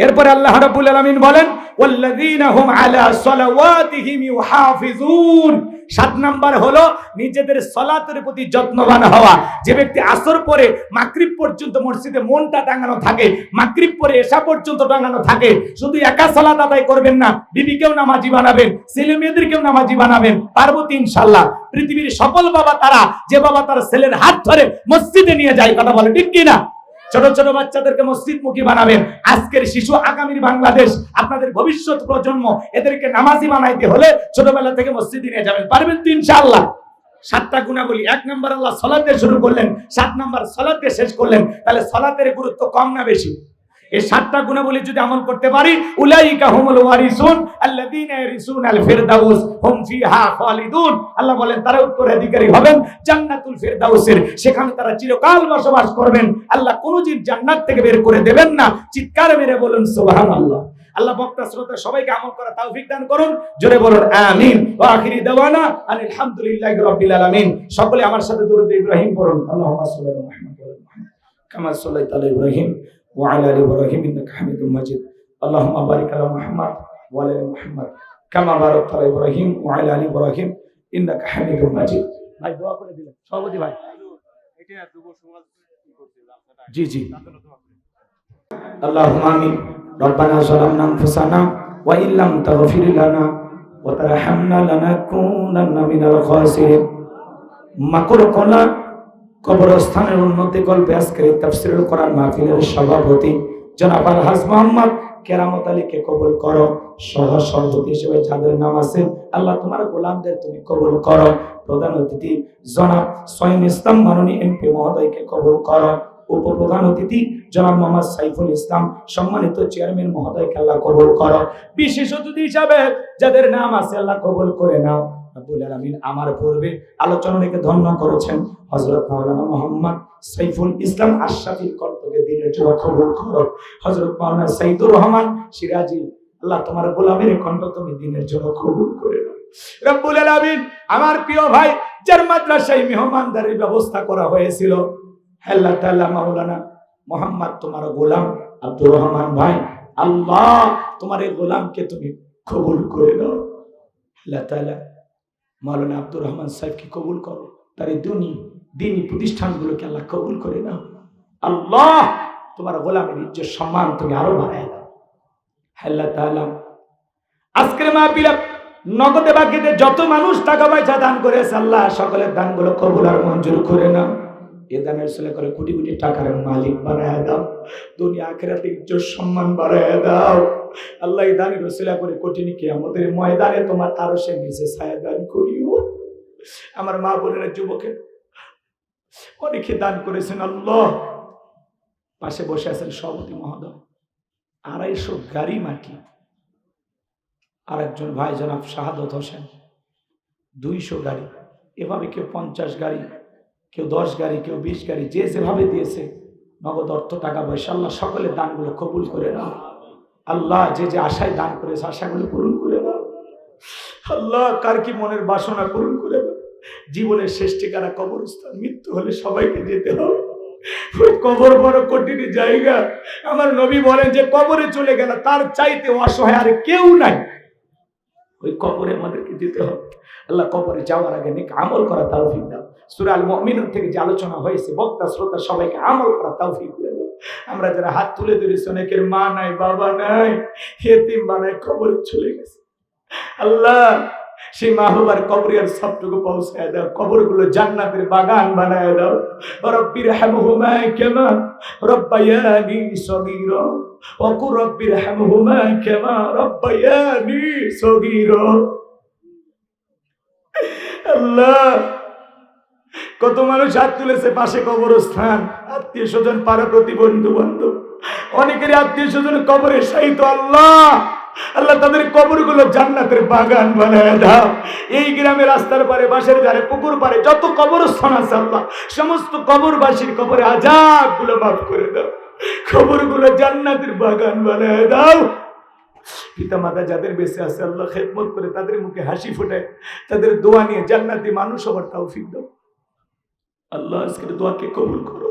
এরপর আল্লাহ রাব্বুল আলামিন বলেন, ওয়াল্লাযীনা হুম আলা সালাওয়াতিহিম ইউহাফিজুন। 7 নাম্বার হলো নিজেদের সালাতের প্রতি যত্নবান হওয়া। যে ব্যক্তি আসর পরে মাগরিব পর্যন্ত মসজিদে মনটা টাঙানো থাকে, মাগরিব পরে এশা পর্যন্ত টাঙানো থাকে, শুধু একা সালাত আদায় করবেন না, বিবিকেও নামাজি বানাবেন, ছেলে মেয়েদেরকেও নামাজি বানাবেন, পার্বতী ইনশাআল্লাহ। পৃথিবীর সফল বাবা তারা, যে বাবা তার ছেলের হাত ধরে মসজিদে নিয়ে যায়, কথা বলে ঠিক কিনা? ছোট ছোট বাচ্চাদেরকে মসজিদমুখী বানাবেন। আজকের শিশু আগামীর বাংলাদেশ, আপনাদের ভবিষ্যৎ প্রজন্ম, এদেরকে নামাজি বানাইতে হলে ছোটবেলা থেকে মসজিদে নিয়ে যাবেন, পারবেন তো ইনশাআল্লাহ। 7টা গুণাবলী। 1 নম্বর আল্লাহ সালাত দিয়ে শুরু করলেন, 7 নম্বর সালাত দিয়ে শেষ করলেন। তাহলে সালাতের গুরুত্ব কম না বেশি? এই 7টা গুণাবলী যদি আমল করতে পারি, উলাইকা হুমুল ওয়ারিসুন আল্লাযীনা ইয়ারিসুনাল ফিরদাউস হুম ফিহা খালিদুন। আল্লাহ বলেন তারা উত্তরাধিকারী হবেন জান্নাতুল ফিরদাউসের, সেখানে তারা চিরকাল বসবাস করবেন। আল্লাহ কোনদিন জান্নাত থেকে বের করে দেবেন না। চিৎকার মেরে বলুন সুবহানাল্লাহ। আল্লাহ বক্তা শ্রোতা সবাইকে আমল করার তৌফিক দান করুন, জোরে বলুন আমিন। ওয়া আখিরি দাওয়ানা আলহামদুলিল্লাহি রাব্বিল আলামিন। সকলে আমার সাথে দরুদ ইব্রাহিম পড়ুন। আল্লাহুম্মা সাল্লি আলা মুহাম্মাদ ওয়া আলা মুহাম্মাদ কামা সাল্লাইতা আলা ইব্রাহিম وعلى آل إبراهيم إنك حميد مجيد اللهم بارك على محمد وعلى آل محمد كما باركت على إبراهيم وعلى آل إبراهيم إنك حميد مجيد। ভাই দোয়া করে দিলেন সভাপতি ভাই, এটা যুব সমাজ কি করতে আপনারা? জি জি, اللهم آمين। ربنا ظلمنا أنفسنا وإن لم تغفر لنا وترحمنا لنكونن من الخاسرين। মাকুর কোলা কবরস্থানের উন্নতি গল্পে আজকের তাফসীরুল কোরআন মাহফিলের সভাপতি জনাব আলহাজ মোহাম্মদ কেরামত আলীকে কবুল করো। সহ সভাপতি হিসেবে যাদের নাম আছে আল্লাহ তোমার গোলামদের তুমি কবুল করো। প্রধান অতিথি জনাব সয়ন ইসলাম মাননীয় এমপি মহোদয়কে কবুল করো। উপপ্রধান অতিথি জনাব মোহাম্মদ সাইফুল ইসলাম সম্মানিত চেয়ারম্যান মহোদয়কে আল্লাহ কবুল করো। বিশেষ অতিথি হিসাবে যাদের নাম আছে আল্লাহ কবুল করে নাও। রব্বুল আলামিন আমার পূর্বে আলোচনাকে ধন্য করেছেন হযরত মাওলানা মোহাম্মদ সাইফুল ইসলাম আশরাফির কর্তকে দিনের জন্য কবুল করো। হযরত মাওলানা সাইদুর রহমান সিরাজি আল্লাহ তোমার গোলামের কণ্ঠ তুমি দিনের জন্য কবুল করে নাও। রব্বুল আলামিন আমার প্রিয় ভাই যার মাদ্রাসায় মেহমানদারির ব্যবস্থা করা হয়েছিল, আল্লাহ তাআলা মাওলানা মোহাম্মদ তোমার গোলাম আব্দুর রহমান ভাই, আল্লাহ তোমার এই গোলামকে তুমি কবুল করে নাও। আল্লাহ তাআলা মাওলানা আব্দুর রহমান সাহেবকে কবুল করো, তার এই দিনী প্রতিষ্ঠানগুলোকে আল্লাহ কবুল করে নাও। আল্লাহ তোমার গোলামের ইজ্জত সম্মান তুমি আরো বাড়ায় দাও। আল্লাহ তাআলা আজকের মাহফিলে নগদে বাকিতে যত মানুষ টাকা পয়সা দান করেছে আল্লাহ সকলের দানগুলো কবুল আর মঞ্জুর করে নাও। এ দানের উসিলা করে কোটি কোটি টাকার মালিক বানায় দাও, দুনিয়া আখিরাতে ইজ্জত সম্মান বাড়ায় দাও। আল্লাহ এই দানের উসিলা করে কঠিন কিয়ামতের ময়দানে তোমার আরশের নিচে ছায়া দান করিও। আমার মা বোনেরা যুবকের অনেকে দান করেছেন আল্লাহ। পাশে বসে আছেন সভাপতি মহোদয়, 250 গাড়ি মাটি। আর একজন ভাই জনাব শাহাদত হোসেন 200 গাড়ি। এভাবে কেউ 50 গাড়ি, কেউ 10 গাড়ি, কেউ 20 গাড়ি, যে যেভাবে দিয়েছে নগদ অর্থ টাকা পয়সা আল্লাহ সকলের দানগুলো কবুল করে নাও। আল্লাহ যে যে আশায় দান করেছে আশাগুলো পূরণ করে দাও। আল্লাহ কার কি মনের বাসনা পূরণ করে দাও। জীবনের শেষ ঠিকানা কবরস্থান, মৃত্যু হলে সবাইকে যেতে হবে। ওই কবর বড় কঠিন জায়গা। আমার নবী বলেন যে কবরে চলে গেল তার চাইতে অসহায় আর কেউ নাই। ওই কবরে আমাদেরকে যেতে হবে। আল্লাহ কবরে যাওয়ার আগে নেক আমল করা তৌফিক দাও। সূরা আল মুমিনুন থেকে যে আলোচনা হয়েছে বক্তা শ্রোতা সবাইকে আমল করা তৌফিক দাও। আমরা যারা হাত তুলে ধরেছি অনেকের মা নাই বাবা নাই, এতিম বানায় কবরে চলে গেছে। আল্লাহ সেই মা বাবার কবরের সবটুকু পৌঁছায় দাও, কবরগুলো জান্নাতের বাগান বানায় দাও। রব্বির হামহুমা কামা রব্বায়ানি সগীরা ওয়া কুর রব্বির হামহুমা কামা রব্বায়ানি সগীরা। আল্লাহ কত মানুষ হাত তুলেছে পাশে কবরস্থান, আত্মীয় স্বজন পাড়া প্রতিবন্ধু বান্ধব অনেকেরই আত্মীয় স্বজন কবরে শায়িত। আল্লাহ আল্লাহ তাদের কবরগুলো জান্নাতের বাগান বানায় দাও। এই গ্রামে রাস্তার পারে বাসের ধারে পুকুর পারে যত কবরস্থান আছে আল্লাহ সমস্ত কবরবাসীর কবরে আযাবগুলো মাফ করে দাও, কবরগুলো জান্নাতের বাগান বানায় দাও। পিতা মাতা যাদের বেঁচে আছে আল্লাহ খেদমত করে তাদের মুখে হাসি ফোটায়, তাদের দোয়া নিয়ে জান্নাতি মানুষ হবার তৌফিক দাও। আল্লাহ আজকের দোয়াকে কবুল করো,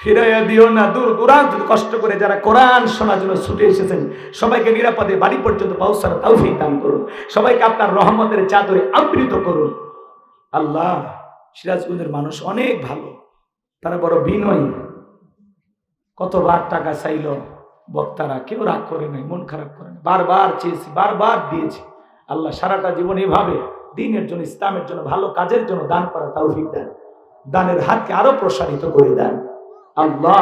ফিরাইয়া দিও না। দূর দূরান্ত কষ্ট করে যারা কোরআন শোনার জন্য ছুটে এসেছেন সবাইকে নিরাপদে বাড়ি পর্যন্ত পৌঁছার তৌফিক দান করুন, সবাইকে আপনার রহমতের চাদরে আবৃত করুন। আল্লাহ সিরাজগঞ্জের মানুষ অনেক ভালো, তারা বড় বিনয়ী। কতবার টাকা চাইল বক্তারা, কেউ রাগ করে নাই, মন খারাপ করে নাই, বারবার চেয়েছি, বারবার দিয়েছি। আল্লাহ সারাটা জীবন এভাবে দ্বীনের জন্য ইসলামের জন্য ভালো কাজের জন্য দান করা তৌফিক দেন, দানের হাতকে আরো প্রসারিত করে দেন। আল্লাহ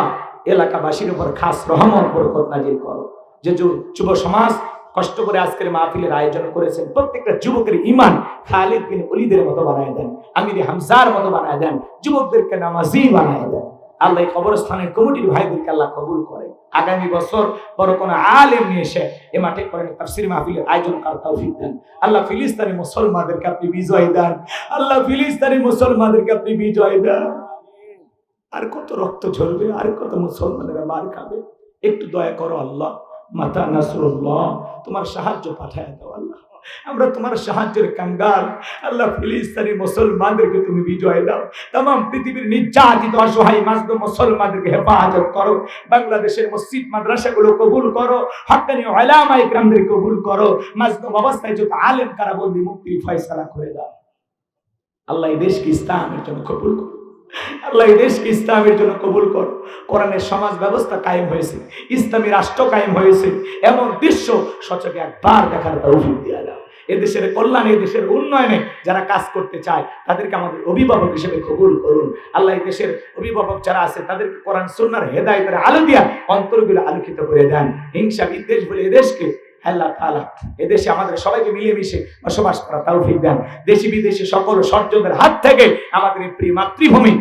এলাকাবাসীর উপর খাস রহমত বরকত নাজিল করো। যে যুব সমাজ কষ্ট করে আজকের মাহফিলের আয়োজন করেছেন প্রত্যেকটা যুবকের ঈমান খালিদ বিন ওলীদের মতো বানায় দেন, আমির হামজার মতো বানায় দেন, যুবকদেরকে নামাজি বানায় দেন। আল্লাহ এই কবরস্থানের কমিটির ভাইদেরকে আল্লাহ কবুল করে। আগামী বছর বড় কোনো আলেম নিয়ে এসে এ মাঠে করেন তাফসীর মাহফিলের আয়োজন করার তৌফিক দেন। আল্লাহ ফিলিস্তিনি মুসলমানদেরকে আপনি বিজয় দেন, আল্লাহ ফিলিস্তিনি মুসলমানদেরকে আপনি বিজয় দেন। আর কত রক্ত ঝরবে, আর কত মুসলমানেরা মার খাবে, একটু দয়া করো আল্লাহ। মাতা নাসরুল্লাহ, তোমার সাহায্য পাঠায় দাও আল্লাহ, আমরা তোমার সাহায্যের কাঙ্গাল। আল্লাহ ফিলিস্তিনি মুসলমানদেরকে তুমি বিজয় দাও, तमाम পৃথিবীর নির্যাতিত অসহায় মাজলুম মুসলমানদেরকে হেফাজত করো, বাংলাদেশের মসজিদ মাদ্রাসাগুলো কবুল করো, হক্কানি উলামা ইকরামদের কবুল করো, মাজলুম অবস্থায় যত আলেম কারাবন্দি মুক্তির ফয়সালা করে দাও। আল্লাহ এই দেশকে ইসলামের জন্য কবুল করো, আল্লাহ এই দেশকে ইসলামের জন্য কবুল কর। কোরআনের সমাজ ব্যবস্থা কায়েম হয়েছে, ইসলামী রাষ্ট্র কায়েম হয়েছে, এমন দৃশ্য সচকে একবার দেখার তৌফিক দিয়ে দাও। এদেশের কল্যাণে, এদেশের উন্নয়নে যারা কাজ করতে চায় তাদেরকে আমাদের অভিভাবক হিসেবে কবুল করুন। আল্লাহ এই দেশের অভিভাবক যারা আছে তাদেরকে কোরআন সুন্নাহর হেদায়েতের আলো দিয়া অন্তরগুলো আলোকিত করে দেন। হিংসা বিদ্বেষ বলে এদেশকে আল্লাহ তাআলা এদেশে আমাদের সবাইকে মিলেমিশে বসবাস করা তৌফিক দেন। দেশি বিদেশি সকল ষড়যন্ত্রের হাত থেকে আমাদের এই প্রিয় মাতৃভূমি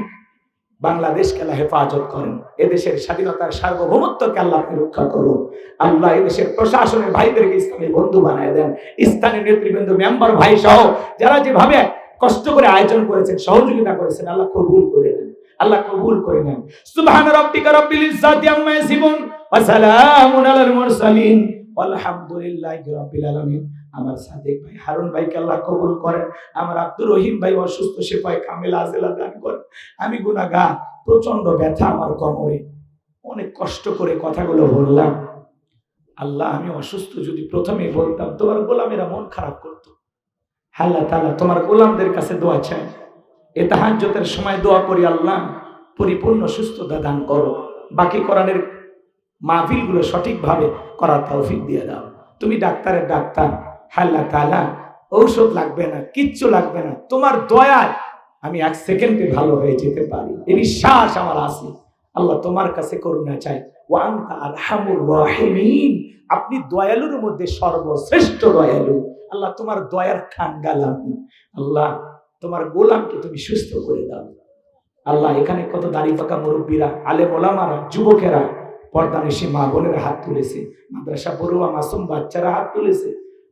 বাংলাদেশকে আল্লাহ হেফাজত করেন। এদেশের স্বাধীনতার সার্বভৌমত্বকে আল্লাহ আপনি রক্ষা করুন। আল্লাহ এদেশের প্রশাসনের ভাইদেরকে ইসলামী বন্ধু বানায় দেন, স্থানীয় নেতৃবৃন্দ মেম্বার ভাই সহ যারা যেভাবে কষ্ট করে আয়োজন করেছেন, সহযোগিতা করেছেন, আল্লাহ কবুল করে নেন, আল্লাহ কবুল করে নেন। সুবহান রাব্বিকা রাব্বিল ইজ্জাতি আম্মা ইয়াসিফুন ওয়া সালামুন আলাল মুরসালিন আলহামদুলিল্লাহি রাব্বিল আলামিন। আমার সাদিক ভাই হারুন ভাইকে আল্লাহ কবুল করেন, আমার আব্দুর রহিম ভাই অসুস্থ, সেফায়ে কামিল আজেলা দান করেন। আমি গুনাহগার, প্রচন্ড ব্যথা আমার কোমরে, অনেক কষ্ট করে কথাগুলো বললাম। আল্লাহ আমি অসুস্থ যদি প্রথমেই বলতাম তোমার গোলামেরা মন খারাপ করতো। আল্লাহ তাআলা তোমার গোলামদের কাছে দোয়া চাই, এ তাহাজ্জুদের সময় দোয়া করি আল্লাহ পরিপূর্ণ সুস্থতা দান করো, বাকি কোরআনের মাহফিলগুলো সঠিকভাবে করার তৌফিক দিয়ে দাও। তুমি ডাক্তারের ডাক্তার, আল্লাহ তাআলা ঔষধ লাগবে না, কিচ্ছু লাগবে না, তোমার দয়ায় আমি 1 সেকেন্ডে ভালো হয়ে যেতে পারি, এই বিশ্বাস আমার আছে। আল্লাহ তোমার কাছে করুণা চাই, ওয়া আনতা আরহামুর রাহিমিন, আপনি দয়ালুর মধ্যে সর্বশ্রেষ্ঠ দয়ালু। আল্লাহ তোমার দয়ার খানগাল আমি, আল্লাহ তোমার গোলামকে তুমি সুস্থ করে দাও। আল্লাহ এখানে কত দাড়ি পাকা মুরব্বীরা, আলেম ওলামারা, যুবকেরা, পর্দানিশী মা বোনের হাত তুলেছে, মাদ্রাসা পড়ুয়া মাসুম বাচ্চারা হাত তুলেছে,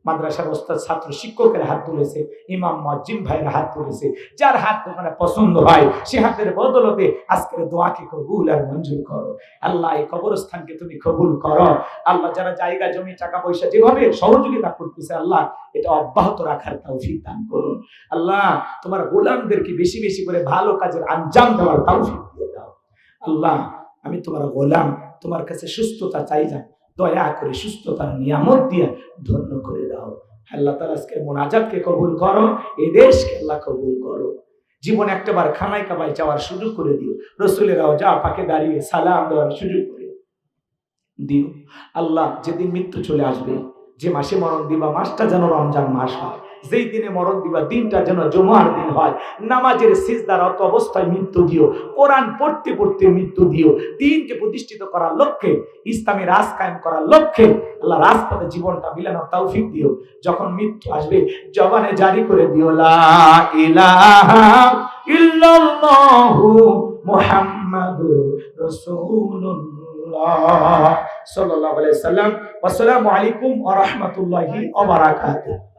মাদ্রাসার ওস্তাদ ছাত্র শিক্ষকের হাত তুলেছে, ইমাম মুয়াজ্জিন ভাইয়ের হাত তুলেছে। যার হাত তোমার পছন্দ হয় সে হাতের বদলতে আজকের দোয়াকে কবুল আর মঞ্জুর করো। আল্লাহ এই কবরস্থানকে তুমি কবুল করো। আল্লাহ যারা জায়গা জমি টাকা পয়সা যেভাবে সহযোগিতা করতেছে আল্লাহ এটা অব্যাহত রাখার তৌফিক দান করুন। আল্লাহ তোমার গোলামদেরকে বেশি বেশি করে ভালো কাজের আঞ্জাম দেওয়ার তৌফিক দিয়ে দাও। আল্লাহ আমি তোমার গোলাম, তোমার কাছে সুস্থতা চাইলাম, দয়া করে সুস্থতার নিয়ামত দিয়া ধন্য করে দাও। আল্লাহ তাআলা আজকে মুনাজাতকে কবুল করো, এই দেশকে আল্লাহ কবুল করো। জীবন একটাবার খানায় কাবায় যাওয়ার সুযোগ করে দিও, রসুলের রওজা পাকে দাঁড়িয়ে সালাম দেওয়ার সুযোগ করে দিও। আল্লাহ যেদিন মৃত্যু চলে আসবে, যে মাসে মরণ দিবা মাসটা যেন রমজান মাস হয়, যেই দিনে মরণ দিবা দিনটা যেন জুমার দিন হয়, নামাজের সিজদারত অবস্থায় মৃত্যু দিও, কোরআন পড়তে পড়তে মৃত্যু দিও, দ্বীনকে প্রতিষ্ঠিত করার লক্ষ্যে, ইসলামী রাজ কায়েম করার লক্ষ্যে আল্লাহ রাজপথে জীবনটা বিলানোর তৌফিক দিও। যখন মৃত্যু আসবে জবানে জারি করে দিও লা ইলাহা ইল্লাল্লাহু মুহাম্মাদুর রাসূলুল্লাহ সাল্লাল্লাহু আলাইহি ওয়াসাল্লাম। আসসালামু আলাইকুম ওয়া রাহমাতুল্লাহি ওয়া বারাকাতুহু।